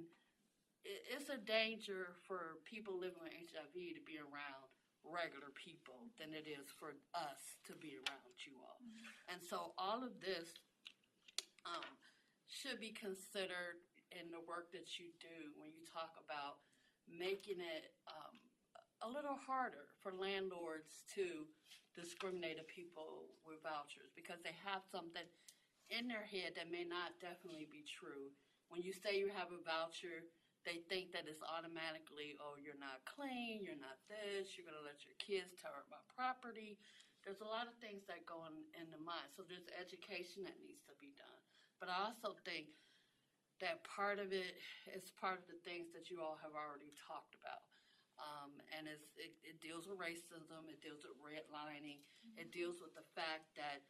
it's a danger for people living with HIV to be around regular people than it is for us to be around you all. And so all of this should be considered in the work that you do when you talk about making it a little harder for landlords to discriminate against people with vouchers because they have something in their head that may not definitely be true. When you say you have a voucher, they think that it's automatically, oh, you're not clean, you're not this, you're going to let your kids tear up my property. There's a lot of things that go in the mind. So there's education that needs to be done. But I also think that part of it is part of the things that you all have already talked about. And it deals with racism, it deals with redlining, it deals with the fact that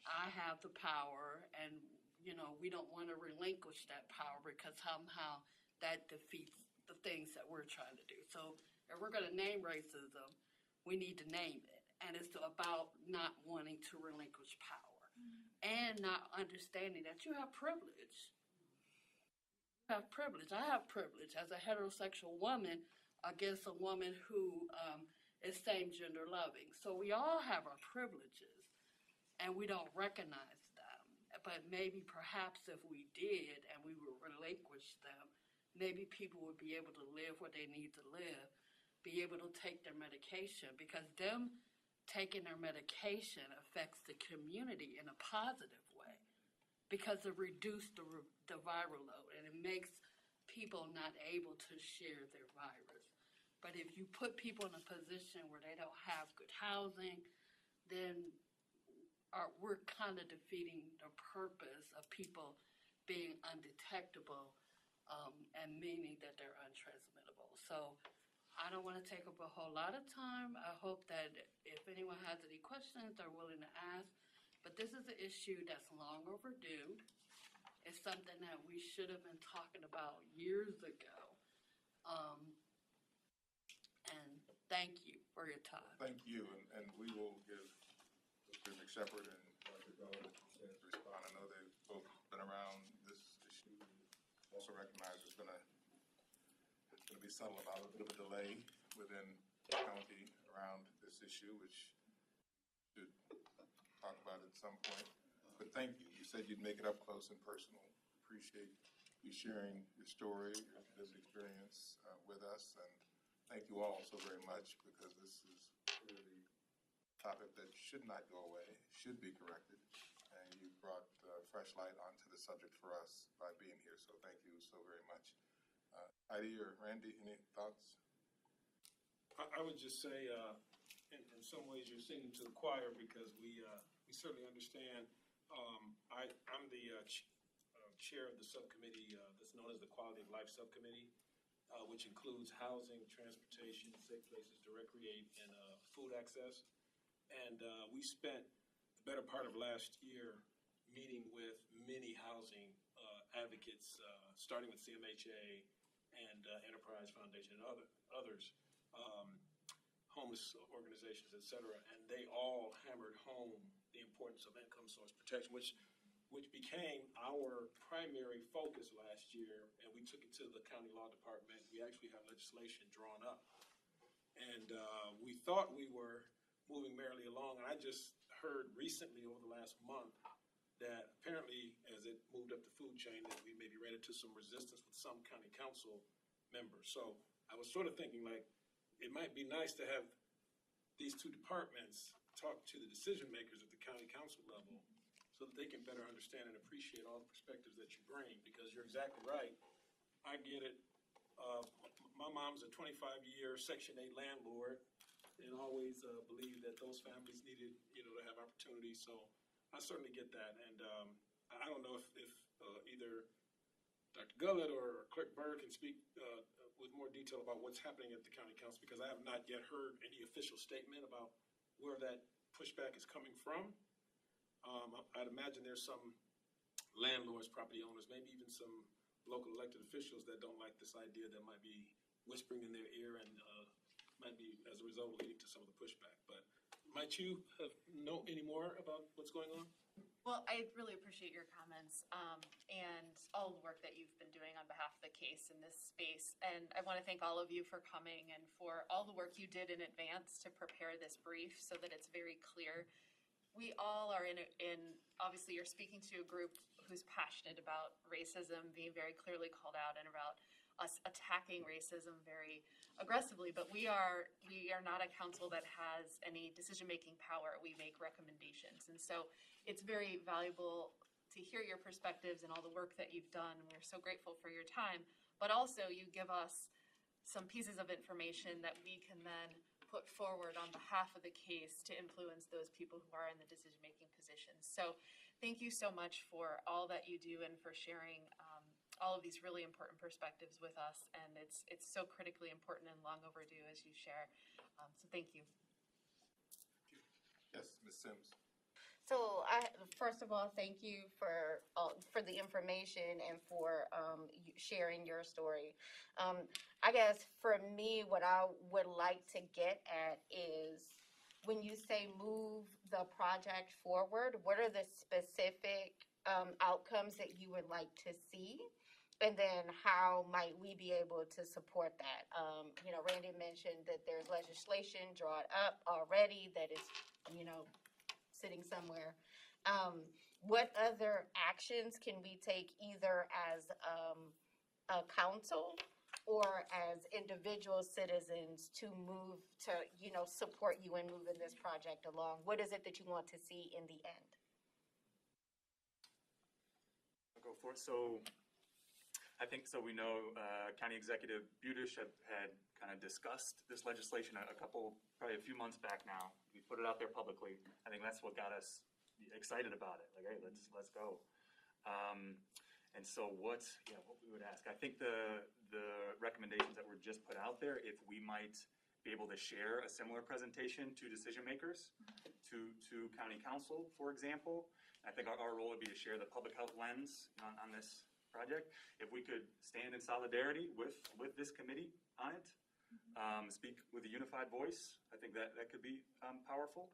I have the power and, you know, we don't want to relinquish that power because somehow that defeats the things that we're trying to do. So if we're going to name racism, we need to name it. And it's about not wanting to relinquish power and not understanding that you have privilege. You have privilege. I have privilege as a heterosexual woman against a woman who is same-gender loving. So we all have our privileges, and we don't recognize them. But maybe perhaps if we did and we would relinquish them, maybe people would be able to live where they need to live, be able to take their medication, because them taking their medication affects the community in a positive way because it reduces the viral load and it makes people not able to share their virus. But if you put people in a position where they don't have good housing, then we're kind of defeating the purpose of people being undetectable and meaning that they're untransmittable. So I don't want to take up a whole lot of time. I hope that if anyone has any questions, they're willing to ask. But this is an issue that's long overdue. It's something that we should have been talking about years ago. And thank you for your time. Thank you, and we will give Mr. McShepard and Dr. Bell a chance to respond. I know they've both been around this issue. Also recognize there's going to be subtle about a bit of a delay within the county around this issue, which we should talk about at some point. But thank you. You said you'd make it up close and personal. Appreciate you sharing your story, your lived experience with us, and thank you all so very much because this is clearly a topic that should not go away, should be corrected, and you brought fresh light onto the subject for us by being here, so thank you so very much. Heidi or Randy, any thoughts? I would just say, in some ways, you're singing to the choir because we certainly understand. I'm the chair of the subcommittee that's known as the Quality of Life Subcommittee, which includes housing, transportation, safe places to recreate, and food access. And we spent the better part of last year meeting with many housing advocates, starting with CMHA and Enterprise Foundation and others, homeless organizations, et cetera, and they all hammered home the importance of income source protection, which became our primary focus last year, and we took it to the county law department. We actually have legislation drawn up. And we thought we were moving merrily along. And I just heard recently over the last month that apparently as it moved up the food chain that we maybe ran into some resistance with some county council members. So I was sort of thinking like it might be nice to have these two departments talk to the decision makers at the county council level so that they can better understand and appreciate all the perspectives that you bring, because you're exactly right. I get it. My mom's a 25-year Section 8 landlord and always believed that those families needed, to have opportunities. So I certainly get that. And I don't know if either Dr. Gullett or Clerk Bird can speak with more detail about what's happening at the county council, because I have not yet heard any official statement about where that pushback is coming from. I'd imagine there's some landlords, property owners, maybe even some local elected officials that don't like this idea that might be whispering in their ear and might be, as a result, leading to some of the pushback. But might you know any more about what's going on? Well, I really appreciate your comments and all the work that you've been doing on behalf of the case in this space. And I want to thank all of you for coming and for all the work you did in advance to prepare this brief so that it's very clear. We all are in obviously you're speaking to a group who's passionate about racism being very clearly called out and about us attacking racism very aggressively, but we are not a council that has any decision-making power. We make recommendations. And so it's very valuable to hear your perspectives and all the work that you've done. We're so grateful for your time, but also you give us some pieces of information that we can then put forward on behalf of the case to influence those people who are in the decision-making positions. So thank you so much for all that you do and for sharing all of these really important perspectives with us. And it's so critically important and long overdue as you share. So thank you. Yes, Ms. Sims. So first of all, thank you for the information and for sharing your story. I guess for me, what I would like to get at is when you say move the project forward, what are the specific outcomes that you would like to see? And then how might we be able to support that? Randy mentioned that there's legislation drawn up already that is, sitting somewhere. What other actions can we take either as a council or as individual citizens to move to, support you in moving this project along? What is it that you want to see in the end? I'll go for it. So I think we know County Executive Budish had kind of discussed this legislation probably a few months back now. We put it out there publicly. I think that's what got us excited about it. Like, hey, let's go. And so what we would ask, I think the recommendations that were just put out there, if we might be able to share a similar presentation to decision makers, to county council, for example. I think our role would be to share the public health lens on this project. If we could stand in solidarity with this committee on it, speak with a unified voice, I think that could be powerful.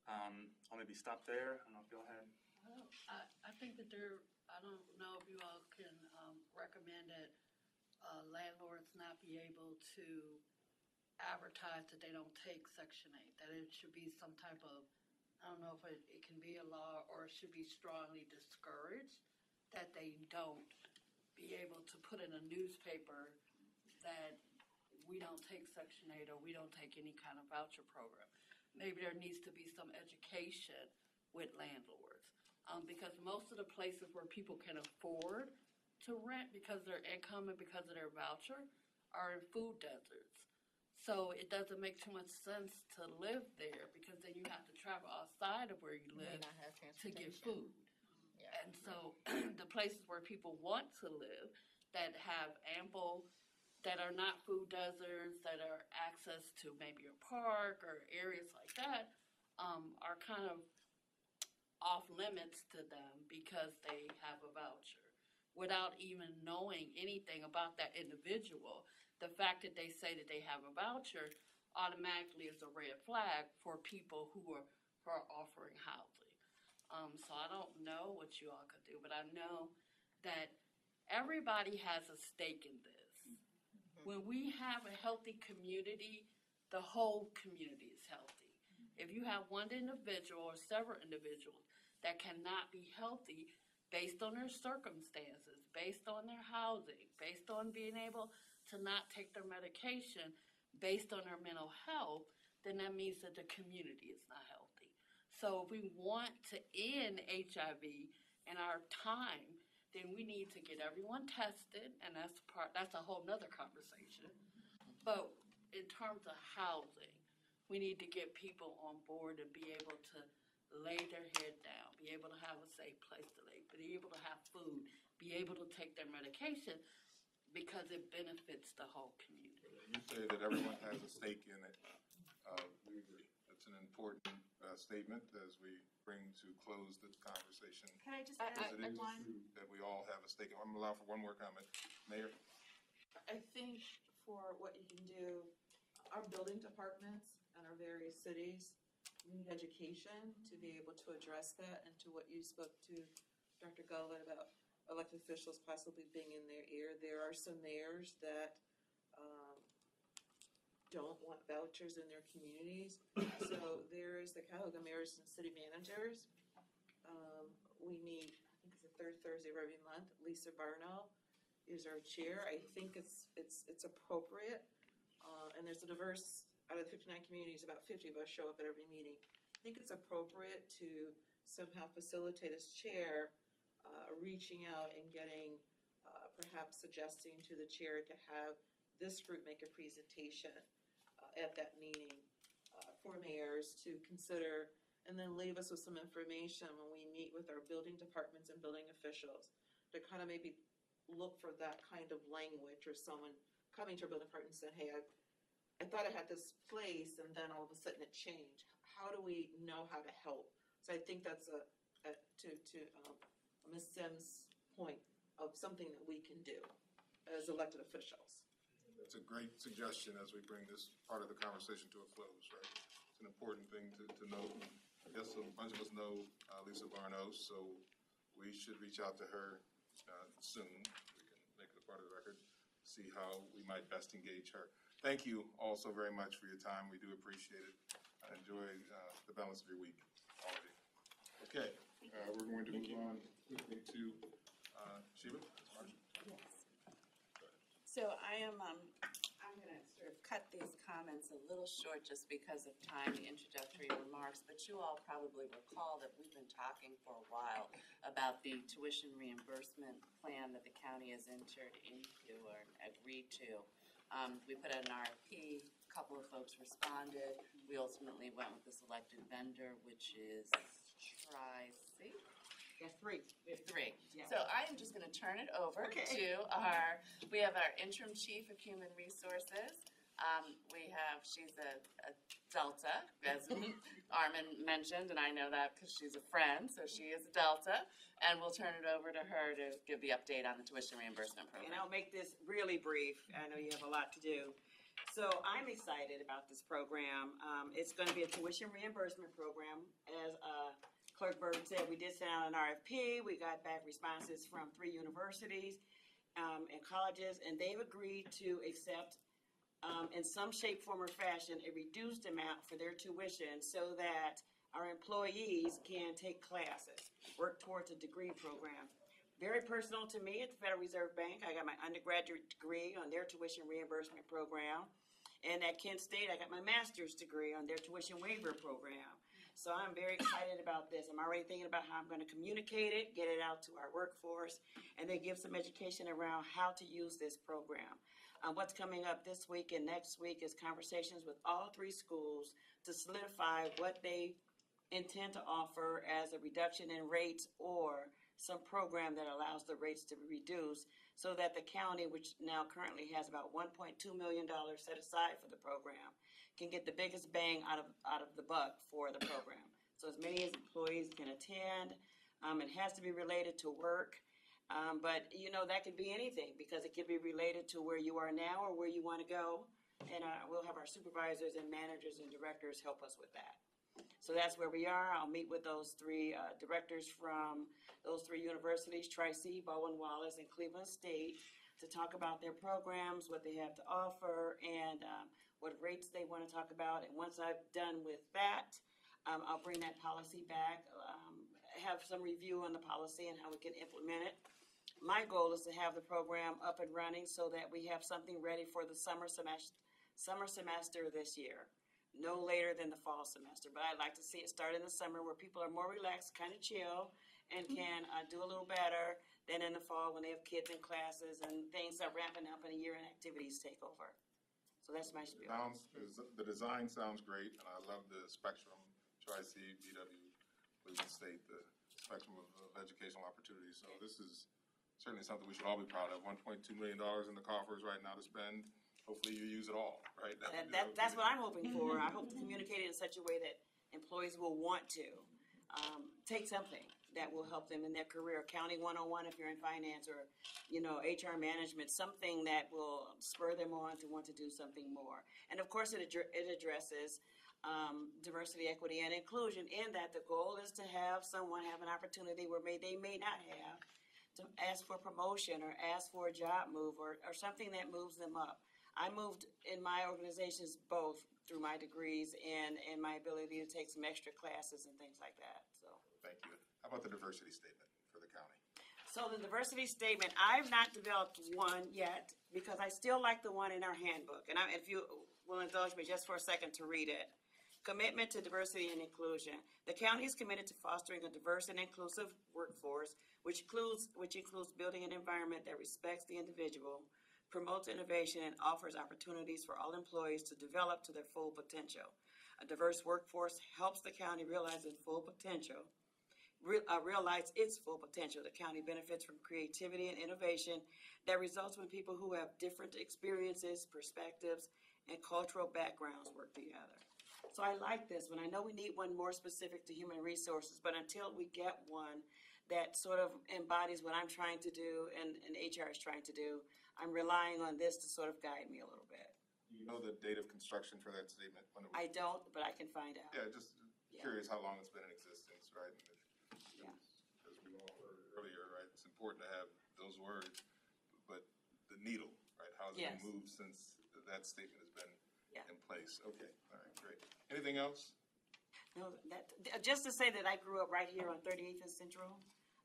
I'll maybe stop there. I don't know if y'all had. Well, I think that I don't know if you all can recommend that landlords not be able to advertise that they don't take Section 8, that it should be some type of, I don't know if it can be a law or it should be strongly discouraged that they don't be able to put in a newspaper that we don't take Section 8 or we don't take any kind of voucher program. Maybe there needs to be some education with landlords because most of the places where people can afford to rent because of their income and because of their voucher are in food deserts. So it doesn't make too much sense to live there because then you have to travel outside of where you live to get food. And so the places where people want to live that have ample, that are not food deserts, that are access to maybe a park or areas like that, are kind of off limits to them because they have a voucher. Without even knowing anything about that individual, the fact that they say that they have a voucher automatically is a red flag for people who are offering housing. So I don't know what you all could do, but I know that everybody has a stake in this. When we have a healthy community, the whole community is healthy. If you have one individual or several individuals that cannot be healthy based on their circumstances, based on their housing, based on being able to not take their medication, based on their mental health, then that means that the community is not healthy. So if we want to end HIV in our time, then we need to get everyone tested, and that's a whole nother conversation. But in terms of housing, we need to get people on board and be able to lay their head down, be able to have a safe place to lay, be able to have food, be able to take their medication, because it benefits the whole community. You say that everyone has a stake in it. We agree. It's an important statement as we bring to close this conversation. Can I just Because add it is one? true that we all have a stake. I'm allowed for one more comment. Mayor? I think for what you can do, our building departments and our various cities need education to be able to address that, and to what you spoke to Dr. Gullet about elected officials possibly being in their ear. There are some mayors that don't want vouchers in their communities. So there is the Cuyahoga mayors and city managers. We meet, I think it's the third Thursday of every month. Lisa Barno is our chair. I think it's appropriate. And there's a diverse, out of the 59 communities, about 50 of us show up at every meeting. I think it's appropriate to somehow facilitate as chair, reaching out and getting, perhaps suggesting to the chair to have this group make a presentation at that meeting for mayors to consider, and then leave us with some information when we meet with our building departments and building officials to kind of maybe look for that kind of language, or someone coming to our building department and saying, hey, I thought I had this place and then all of a sudden it changed. How do we know how to help? So I think that's to Ms. Sims' point of something that we can do as elected officials. That's a great suggestion as we bring this part of the conversation to a close, right? It's an important thing to know. I guess a bunch of us know Lisa Barno, so we should reach out to her soon. We can make it a part of the record, see how we might best engage her. Thank you all so very much for your time. We do appreciate it. Enjoy the balance of your week, all of you. Okay, we're going to move on quickly to Sheba. So I'm going to sort of cut these comments a little short just because of time, the introductory remarks, but you all probably recall that we've been talking for a while about the tuition reimbursement plan that the county has entered into or agreed to. We put out an RFP, a couple of folks responded. We ultimately went with the selected vendor, which is Tri-C. Yeah, three. We have three. Yeah. So I am just going to turn it over Okay. to we have our interim chief of human resources. She's a Delta, as Armin mentioned, and I know that because she's a friend, so she is a Delta. And we'll turn it over to her to give the update on the tuition reimbursement program. And I'll make this really brief. I know you have a lot to do. So I'm excited about this program. It's going to be a tuition reimbursement program. As Clerk Bird said, we did send out an RFP. We got back responses from 3 universities and colleges, and they've agreed to accept in some shape, form, or fashion a reduced amount for their tuition so that our employees can take classes, work towards a degree program. Very personal to me at the Federal Reserve Bank. I got my undergraduate degree on their tuition reimbursement program. And at Kent State, I got my master's degree on their tuition waiver program. So I'm very excited about this. I'm already thinking about how I'm going to communicate it, get it out to our workforce, and then give some education around how to use this program. What's coming up this week and next week is conversations with all 3 schools to solidify what they intend to offer as a reduction in rates or some program that allows the rates to be reduced so that the county, which now currently has about $1.2 million set aside for the program, can get the biggest bang out of the buck for the program. So as many as employees can attend. It has to be related to work. But, that could be anything because it could be related to where you are now or where you want to go. And we'll have our supervisors and managers and directors help us with that. So that's where we are. I'll meet with those 3 directors from those 3 universities, Tri-C, Bowen-Wallace, and Cleveland State, to talk about their programs, what they have to offer, and what rates they want to talk about. And once I've done with that, I'll bring that policy back, have some review on the policy and how we can implement it. My goal is to have the program up and running so that we have something ready for the summer semester this year, no later than the fall semester. But I'd like to see it start in the summer where people are more relaxed, kind of chill, and can do a little better than in the fall when they have kids in classes and things are ramping up and a year-end activities take over. So that's my spiel. The design sounds great, and I love the spectrum, Tri-C, BW, Cleveland State, the spectrum of educational opportunities. So this is certainly something we should all be proud of. $1.2 million in the coffers right now to spend. Hopefully you use it all, right? That's what I'm hoping for. I hope to communicate it in such a way that employees will want to take something that will help them in their career. Accounting 101 if you're in finance, or HR management, something that will spur them on to want to do something more. And of course it addresses diversity, equity, and inclusion, in that the goal is to have someone have an opportunity where they may not have to ask for promotion or ask for a job move or something that moves them up. I moved in my organizations both through my degrees and my ability to take some extra classes and things like that. So. Thank you. How about the diversity statement for the county? So the diversity statement, I've not developed one yet because I still like the one in our handbook. And if you will indulge me just for a second to read it. Commitment to diversity and inclusion. The county is committed to fostering a diverse and inclusive workforce, which includes building an environment that respects the individual, promotes innovation, and offers opportunities for all employees to develop to their full potential. A diverse workforce helps the county realize its full potential. The county benefits from creativity and innovation that results when people who have different experiences, perspectives, and cultural backgrounds work together. So I like this one. I know we need one more specific to human resources, but until we get one that sort of embodies what I'm trying to do and HR is trying to do, I'm relying on this to sort of guide me a little bit. Do you know the date of construction for that statement? I don't, but I can find out. Yeah, just curious how long it's been in existence, right? As we all heard earlier, right, it's important to have those words, but the needle, right? How has it moved since that statement has been in place? Okay, all right, great. Anything else? No, just to say that I grew up right here on 38th and Central.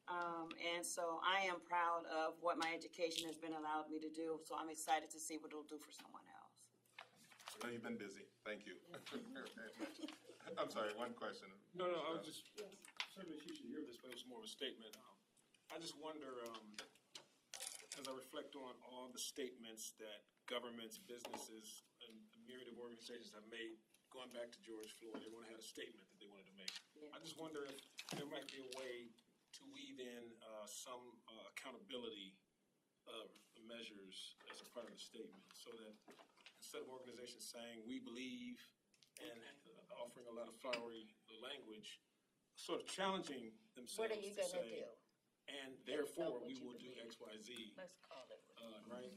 And so I am proud of what my education has been allowed me to do. So I'm excited to see what it'll do for someone else. I know you've been busy. Thank you. I'm sorry, one question. No, I was just, certainly she should hear this, but it was more of a statement. I just wonder, as I reflect on all the statements that governments, businesses, and a myriad of organizations have made, going back to George Floyd, everyone had a statement that they wanted to make. I just wonder if there might be a way to weave in some accountability measures as a part of the statement, so that instead of organizations saying we believe and offering a lot of flowery language, sort of challenging themselves. What are you going to do? And therefore, we will do X, Y, Z. Let's call it. Right?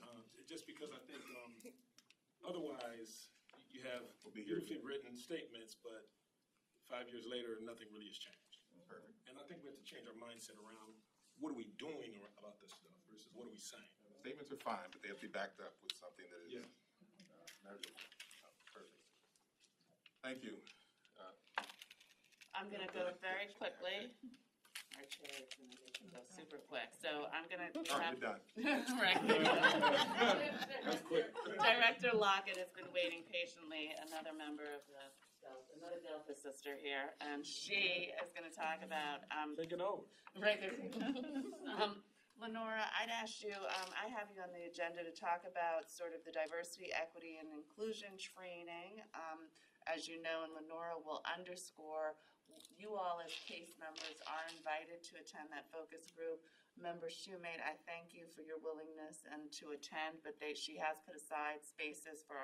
Just because I think otherwise you have beautifully written statements, but 5 years later, nothing really has changed. Perfect. And I think we have to change our mindset around what are we doing about this stuff versus what are we saying. Statements are fine, but they have to be backed up with something that is measurable. Perfect. Thank you. I'm gonna go very quickly. Our chair is gonna go super quick, so I'm gonna. You're done. Right. That's quick. Director Lockett has been waiting patiently, another member of another Delta sister here, and she is gonna talk about, Take it over. right there. Lenora, I'd ask you, I have you on the agenda to talk about sort of the diversity, equity, and inclusion training. As you know, and Lenora will underscore, you all as case members are invited to attend that focus group. Member Shoemate, I thank you for your willingness and to attend, but she has put aside spaces for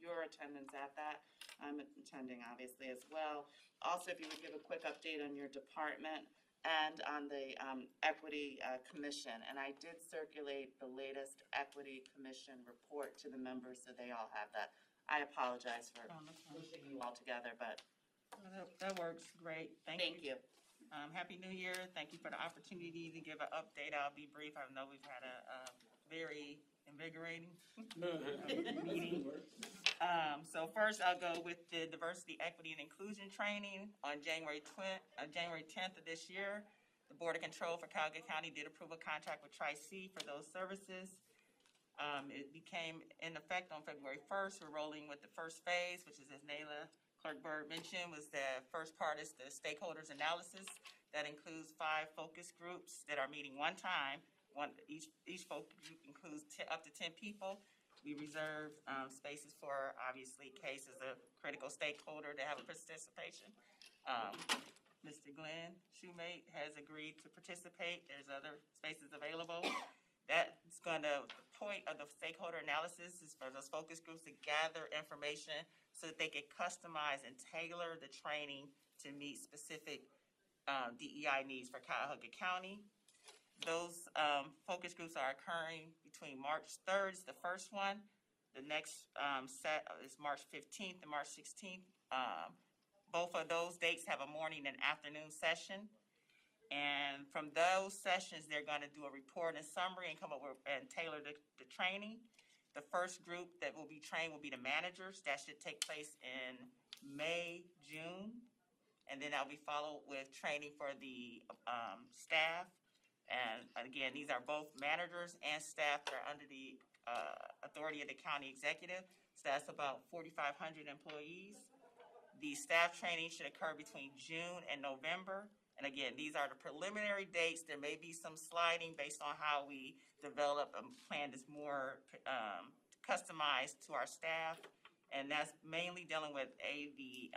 your attendance at that. I'm attending obviously as well. Also, if you would give a quick update on your department and on the Equity Commission. And I did circulate the latest Equity Commission report to the members, so they all have that. I apologize for pushing you all together, but. That works great. Thank you. Happy New Year. Thank you for the opportunity to give an update. I'll be brief. I know we've had a very invigorating meeting. So first I'll go with the diversity, equity, and inclusion training on January 10th of this year. The Board of Control for Cuyahoga County did approve a contract with Tri-C for those services. It became in effect on February 1st. We're rolling with the first phase, which is, as Nayla Clark-Bird mentioned, was the first part is the stakeholders analysis. That includes 5 focus groups that are meeting one time. Each focus group includes up to 10 people. We reserve spaces for, obviously, cases of critical stakeholder to have a participation. Mr. Glenn Shoemate has agreed to participate. There's other spaces available. That's going to, the point of the stakeholder analysis is for those focus groups to gather information so that they can customize and tailor the training to meet specific DEI needs for Cuyahoga County. Those focus groups are occurring between March 3rd is the first one. The next set is March 15th and March 16th. Both of those dates have a morning and afternoon session. And from those sessions, they're going to do a report and summary and come up with and tailor the training. The first group that will be trained will be the managers. That should take place in May, June. And then that'll be followed with training for the staff. And again, these are both managers and staff that are under the authority of the county executive. So that's about 4,500 employees. The staff training should occur between June and November. And again, these are the preliminary dates. There may be some sliding based on how we develop a plan that's more customized to our staff. And that's mainly dealing with the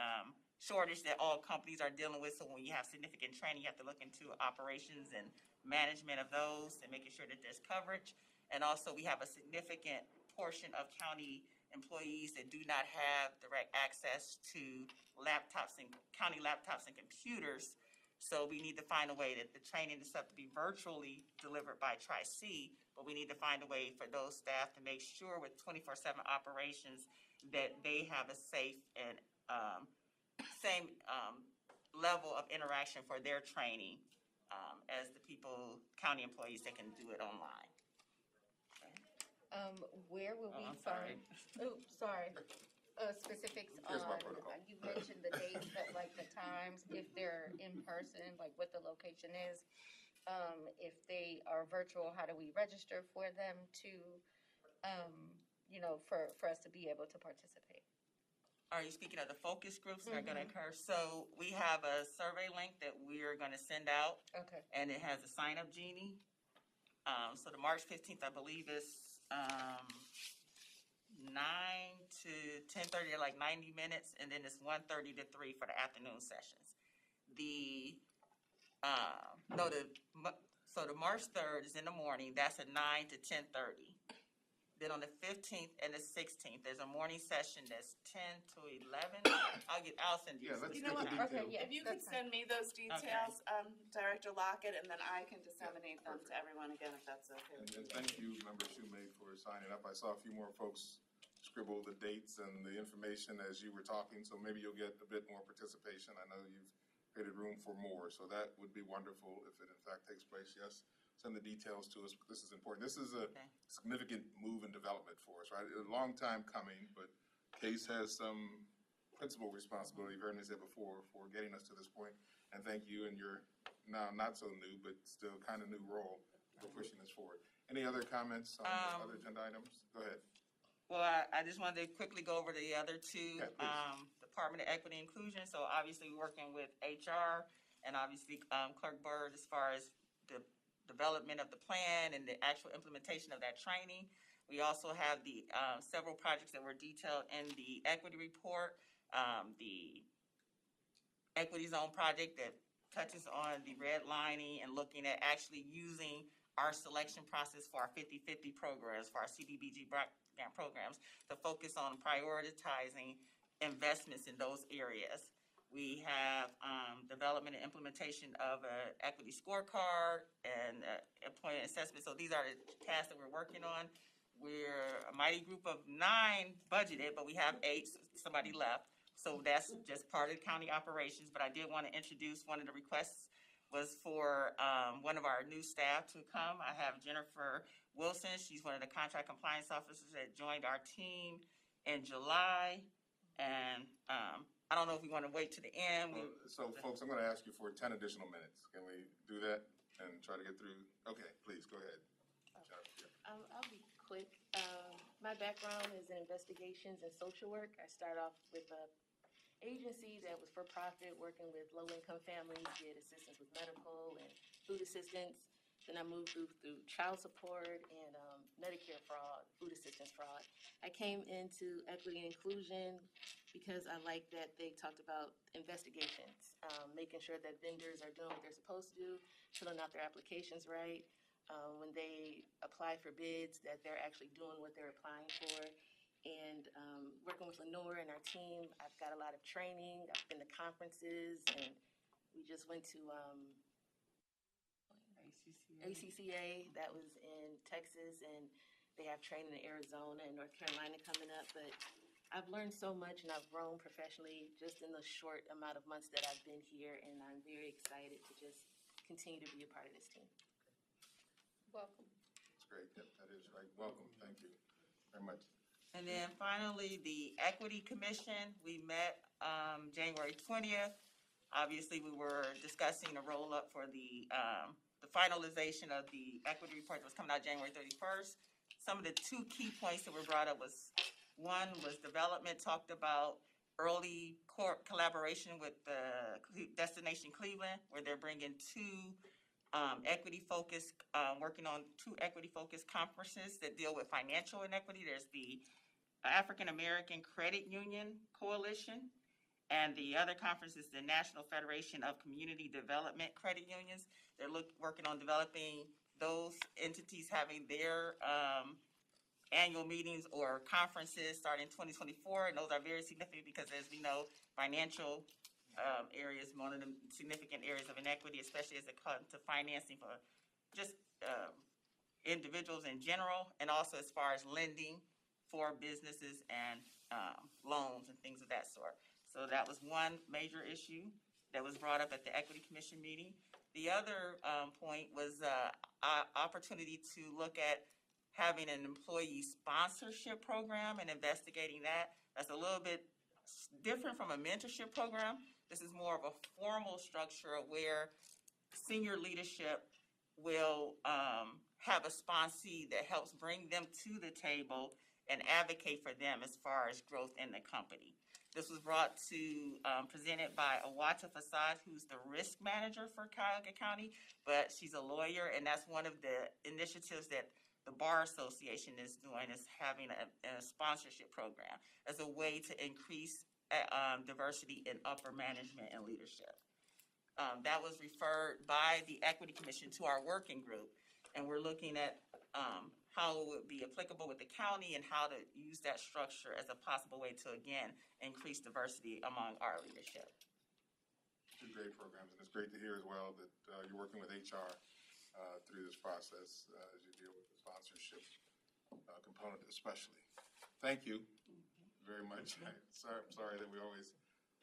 shortage that all companies are dealing with. So when you have significant training, you have to look into operations and management of those and making sure that there's coverage. And also we have a significant portion of county employees that do not have direct access to laptops and county laptops and computers. So we need to find a way that the training is set to be virtually delivered by Tri-C, but we need to find a way for those staff to make sure with 24/7 operations that they have a safe and same level of interaction for their training as the county employees that can do it online. Where will we I'm sorry. find, specifics on, you mentioned the dates, but like the times, if they're in person, like what the location is. If they are virtual, how do we register for them to, for us to be able to participate? Are you speaking of the focus groups that are going to occur? So we have a survey link that we are going to send out. Okay. And it has a sign-up genie. So the March 15th, I believe, is 9 to 10:30, they're like 90 minutes, and then it's 1:30 to 3 for the afternoon sessions. So the March 3rd is in the morning, that's at 9 to 10:30. Then on the 15th and the 16th, there's a morning session that's 10 to 11. I'll send you. Yeah, let's You know get what? the details. Okay, if you could send me those details, Director Lockett, and then I can disseminate them to everyone again, if that's okay. And thank you, Member Shoemate, for signing up. I saw a few more folks scribble the dates and the information as you were talking, so maybe you'll get a bit more participation. I know you've created room for more, so that would be wonderful if it in fact takes place. Yes, send the details to us. This is important. This is a significant move in development for us, right? A long time coming, but CASE has some principal responsibility, you've heard me say before, for getting us to this point. And thank you in your now not so new, but still kind of new role for pushing this forward. Any other comments on other agenda items? Go ahead. Well, I just wanted to quickly go over the other two, Department of Equity and Inclusion. So obviously we're working with HR and obviously Clerk Bird as far as the development of the plan and the actual implementation of that training. We also have the several projects that were detailed in the equity report. The Equity Zone project that touches on the redlining and looking at actually using our selection process for our 50/50 programs, for our CDBG programs, to focus on prioritizing investments in those areas. We have development and implementation of an equity scorecard and employment assessment. So these are the tasks that we're working on. We're a mighty group of 9 budgeted, but we have 8, somebody left. So that's just part of the county operations. But I did want to introduce one of the requests was for one of our new staff to come. I have Jennifer Wilson. She's one of the contract compliance officers that joined our team in July. And I don't know if we want to wait to the end. So folks, I'm going to ask you for 10 additional minutes. Can we do that and try to get through? Okay, please, go ahead. I'll be quick. My background is in investigations and social work. I started off with an agency that was for profit, working with low-income families, get assistance with medical and food assistance. Then I moved through child support and Medicare fraud, food assistance fraud. I came into equity and inclusion because I like that they talked about investigations, making sure that vendors are doing what they're supposed to do, filling out their applications right. When they apply for bids, that they're actually doing what they're applying for. And working with Lenore and our team, I've got a lot of training. I've been to conferences, and we just went to ACCA, that was in Texas, and they have training in Arizona and North Carolina coming up. But I've learned so much, and I've grown professionally just in the short amount of months that I've been here, and I'm very excited to just continue to be a part of this team. Welcome. That's great. Yep, that is right. Welcome. Thank you very much. And then finally, the Equity Commission, we met January 20th. Obviously, we were discussing a roll-up for the finalization of the equity report that was coming out January 31st. Some of the two key points that were brought up was, one was development, talked about early collaboration with the Destination Cleveland, where they're bringing working on two equity-focused conferences that deal with financial inequity. There's the African American Credit Union Coalition, and the other conference is the National Federation of Community Development Credit Unions. They're working on developing those entities having their annual meetings or conferences starting in 2024, and those are very significant because, as we know, financial areas, one of the significant areas of inequity, especially as it comes to financing for just individuals in general, and also as far as lending for businesses and loans and things of that sort. So that was one major issue that was brought up at the Equity Commission meeting. The other point was opportunity to look at having an employee sponsorship program and investigating that. That's a little bit different from a mentorship program. This is more of a formal structure where senior leadership will have a sponsee that helps bring them to the table and advocate for them as far as growth in the company. This was presented by Awata Fasad, who's the risk manager for Cuyahoga County, but she's a lawyer, and that's one of the initiatives that the Bar Association is doing, is having a sponsorship program as a way to increase diversity in upper management and leadership. That was referred by the Equity Commission to our working group, and we're looking at how it would be applicable with the county and how to use that structure as a possible way to, again, increase diversity among our leadership. Two great programs, and it's great to hear as well that you're working with HR through this process as you deal with the sponsorship component especially. Thank you very much. I'm sorry that we always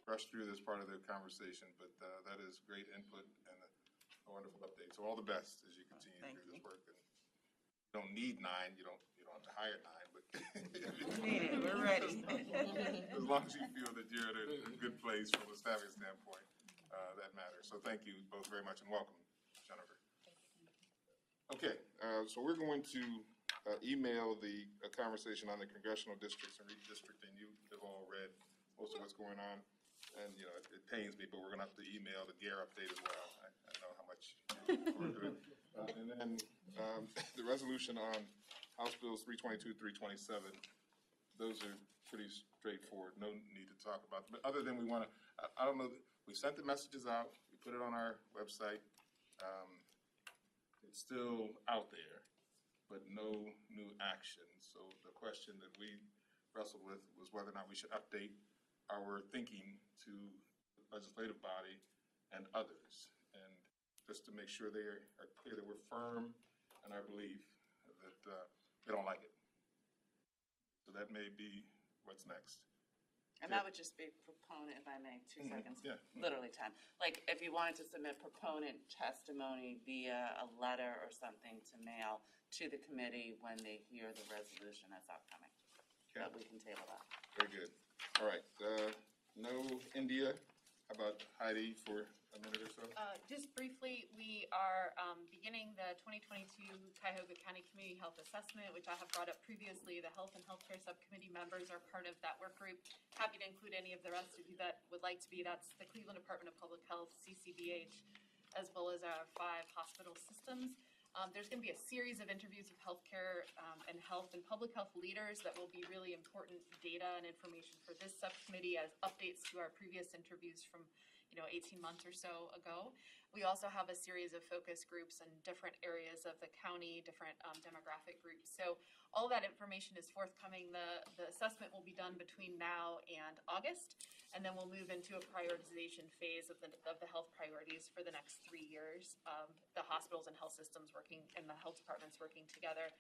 rush through this part of the conversation, but that is great input and a wonderful update. So all the best as you continue to do this work. And you don't need 9, you don't have to hire 9, but we're ready. As long as you feel that you're at a good place from a staffing standpoint, that matters. So thank you both very much, and welcome, Jennifer. Okay, so we're going to email the conversation on the congressional districts and redistricting. You have all read most of what's going on, and it pains me, but we're going to have to email the GARE update as well. I know how much we're doing. And then the resolution on House Bills 322, 327, those are pretty straightforward. No need to talk about them. But other than we want to, I don't know, we sent the messages out. We put it on our website. It's still out there, but no new action. So the question that we wrestled with was whether or not we should update our thinking to the legislative body and others. And just to make sure they are clear that we're firm in our belief that they don't like it. So that may be what's next. And that would just be proponent, if I may, 2 seconds. Yeah. Literally time. Like, if you wanted to submit proponent testimony via a letter or something to mail, to the committee when they hear the resolution that's upcoming. Okay. But we can table that. Very good. All right, no India. How about Heidi for a minute or so? Just briefly, we are beginning the 2022 Cuyahoga County Community Health Assessment, which I have brought up previously. The Health and Healthcare Subcommittee members are part of that work group. Happy to include any of the rest of you that would like to be. That's the Cleveland Department of Public Health, CCBH, as well as our 5 hospital systems. There's going to be a series of interviews with healthcare and health and public health leaders that will be really important data and information for this subcommittee as updates to our previous interviews from 18 months or so ago. We also have a series of focus groups in different areas of the county, different demographic groups. So all that information is forthcoming. The assessment will be done between now and August, and then we'll move into a prioritization phase of the health priorities for the next 3 years. The hospitals and health systems working and the health departments working together.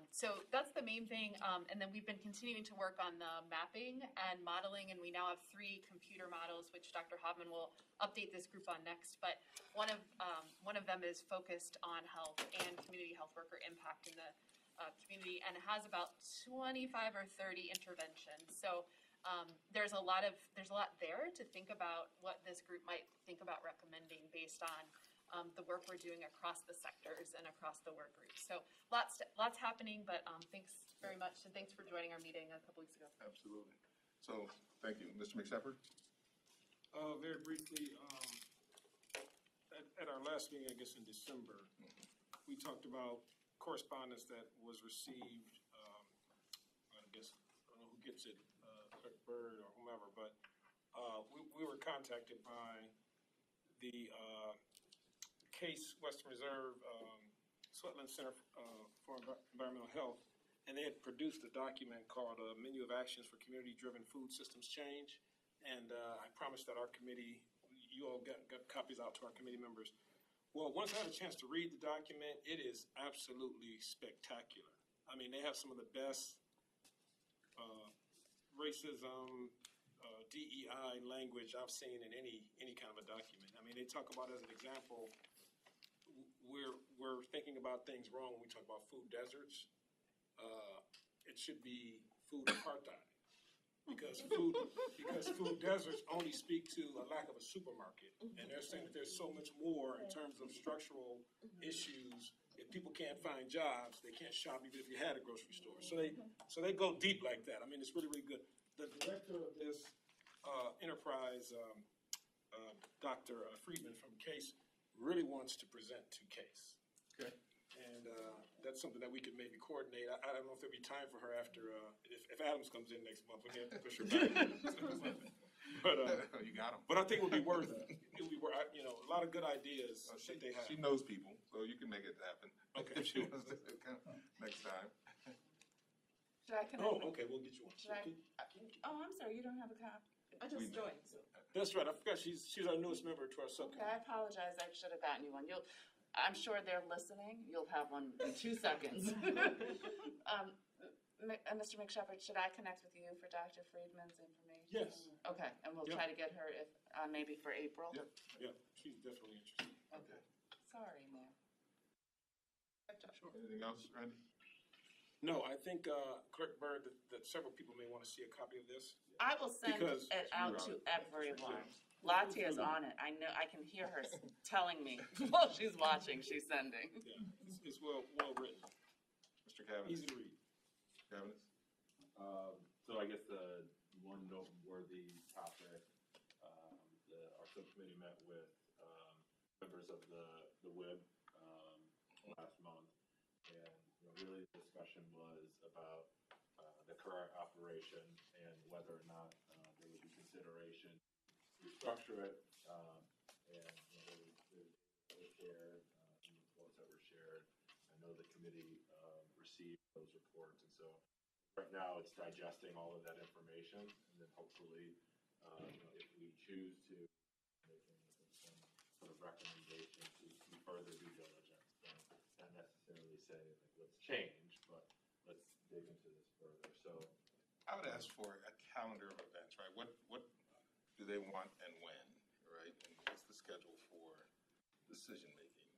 So that's the main thing. And then we've been continuing to work on the mapping and modeling, and we now have 3 computer models, which Dr. Hoffman will update this group on next. But one of them is focused on health and community health worker impact in the community, and it has about 25 or 30 interventions. So there's a lot there to think about what this group might think about recommending based on the work we're doing across the sectors and across the work groups. So lots happening, but thanks very much, and thanks for joining our meeting a couple weeks ago. Absolutely. So, thank you. Mr. McShepard? Very briefly, at our last meeting, I guess in December, we talked about correspondence that was received, I don't know who gets it, Clerk Bird or whomever, but we were contacted by the Case Western Reserve Sweatland Center for Environmental Health, and they had produced a document called a Menu of Actions for Community-Driven Food Systems Change. And I promised that our committee, you all got copies out to our committee members. Well, once I had a chance to read the document, it is absolutely spectacular. I mean, they have some of the best racism, DEI language I've seen in any kind of a document. I mean, they talk about, as an example, we're thinking about things wrong when we talk about food deserts. It should be food apartheid. Because food deserts only speak to a lack of a supermarket. And they're saying that there's so much more in terms of structural issues. If people can't find jobs, they can't shop even if you had a grocery store. So they go deep like that. I mean, it's really, really good. The director of this enterprise, Dr. Friedman from Case, really wants to present to Case. Okay. And that's something that we could maybe coordinate. I don't know if there'll be time for her after, if Adams comes in next month, we have to push her back. But you got him. But I think it would be worth it. It would be worth, a lot of good ideas that they have. She knows people, so you can make it happen. Okay. If she wants to come next time. Should I connect? Oh, okay, we'll get you one. I'm sorry, you don't have a copy? I just joined. That's right. I forgot she's our newest member to our Okay, subcommittee. I apologize. I should have gotten you one. I'm sure they're listening. You'll have one in 2 seconds. Mr. McShepard, should I connect with you for Dr. Friedman's information? Yes. Okay, and we'll try to get her if maybe for April? Yeah, she's definitely interested. Okay. Sorry, Mayor. Sure. Anything else, Randy? No, I think Clerk Bird, that several people may want to see a copy of this. I will send it out to everyone. Latia's on it. I know, I can hear her telling me while she's watching, she's sending. Yeah, it's well written. Mr. Cavanaugh? Easy to read. Cavanaugh? So I guess the one noteworthy topic, our subcommittee met with members of the WIB last month, and really the discussion was about the current operation and whether or not there would be consideration to restructure it, and there was shared, some reports that were shared. I know the committee received those reports, and so right now it's digesting all of that information, and then hopefully, if we choose to make some sort of recommendation to further due diligence, not necessarily say like, let's change, but let's dig into this further. So I would ask for a calendar of events, right? What do they want and when, right? And what's the schedule for decision making?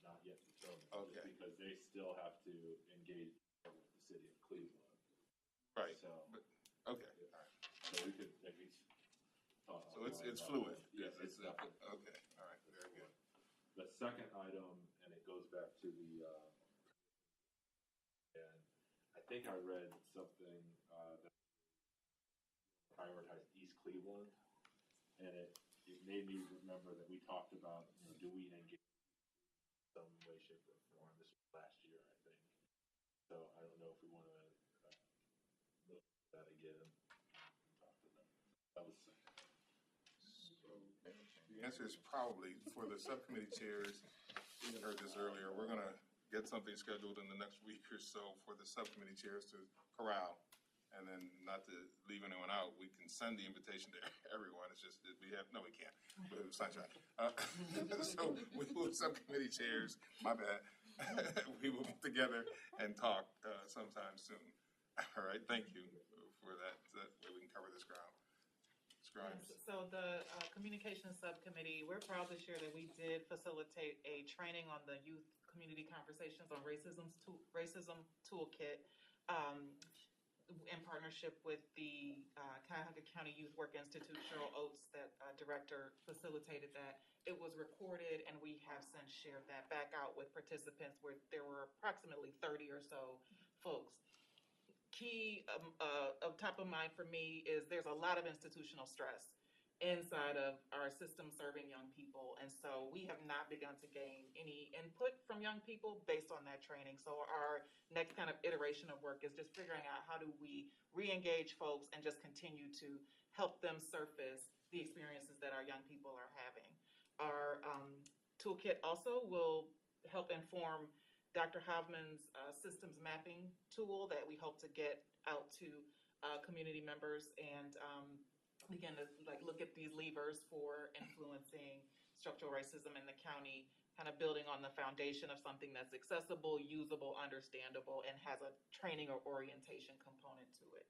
not yet determined. Okay. Because they still have to engage with the city of Cleveland. Right, So, but, okay, all right. so we could at least talk. So it's about fluid? that. Yes, it's definitely. Okay, all right, very good. The second item, and it goes back to the, and I think I read something, that prioritized East Cleveland, and it made me remember that we talked about, you know, do we engage in some way, shape, or form? This was last year, I think. So I don't know if we want to look at that again and talk to them. That was. So the answer is probably, for the subcommittee chairs, we heard this earlier, we're gonna get something scheduled in the next week or so for the subcommittee chairs to corral. And then, not to leave anyone out, we can send the invitation to everyone. It's just that we have, no, we can't. We have sunshine. So we will, subcommittee chairs, my bad, we will get together and talk sometime soon. All right, thank you for that. That way we can cover this ground. Ms. Grimes. So the Communications Subcommittee, we're proud to share that we did facilitate a training on the Youth Community Conversations on Racism Toolkit, in partnership with the Cuyahoga County Youth Work Institute. Cheryl Oates, that director, facilitated that. It was recorded, and we have since shared that back out with participants, where there were approximately 30 or so folks. Key, of top of mind for me, is there's a lot of institutional stress inside of our system serving young people. And so we have not begun to gain any input from young people based on that training. So our next kind of iteration of work is just figuring out how do we re-engage folks and just continue to help them surface the experiences that our young people are having. Our toolkit also will help inform Dr. Hovman's systems mapping tool that we hope to get out to community members, and again, to look at these levers for influencing structural racism in the county, kind of building on the foundation of something that's accessible, usable, understandable, and has a training or orientation component to it.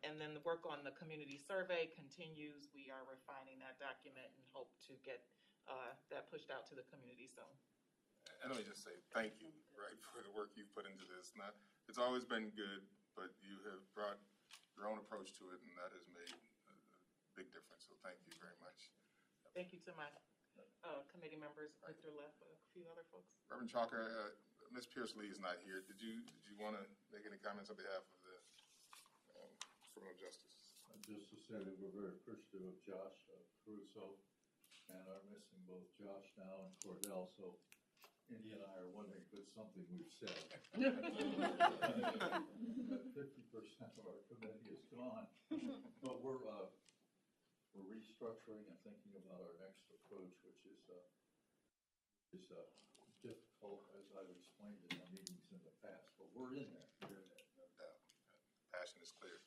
And then the work on the community survey continues. We are refining that document and hope to get that pushed out to the community soon. And let me just say thank you, right, for the work you've put into this. It's always been good, but you have brought your own approach to it, and that has made a big difference. So thank you very much. Thank you to my committee members, Mr. Left, a few other folks. Reverend Chalker, Ms. Pierce Lee is not here. Did you want to make any comments on behalf of the criminal justice? Just to say that we're very appreciative of Josh Caruso, and are missing both Josh now and Cordell. So Indy and I are wondering if it's something we've said. 50% of our committee is gone, but we're restructuring and thinking about our next approach, which is difficult, as I've explained in our meetings in the past. But we're in there. No doubt. Passion is clear.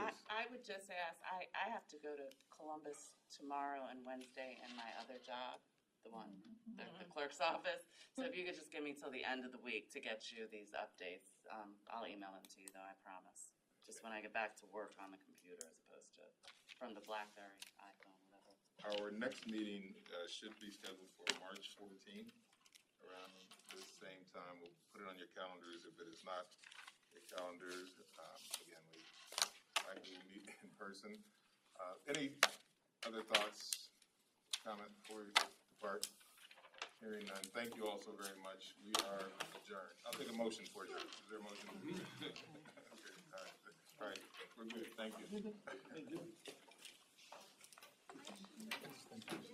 I would just ask, I have to go to Columbus tomorrow and Wednesday in my other job, the clerk's office. So if you could just give me till the end of the week to get you these updates, I'll email them to you though, I promise. Just when I get back to work on the computer as opposed to from the BlackBerry, iPhone, whatever. Our next meeting should be scheduled for March 14th around the same time. We'll put it on your calendars if it is not your calendars. Again, we likely meet in person. Any other thoughts, comment before we depart? Hearing none. Thank you all so very much. We are adjourned. I'll take a motion for adjournment. Is there a motion? Okay. All right. We're good. Thank you.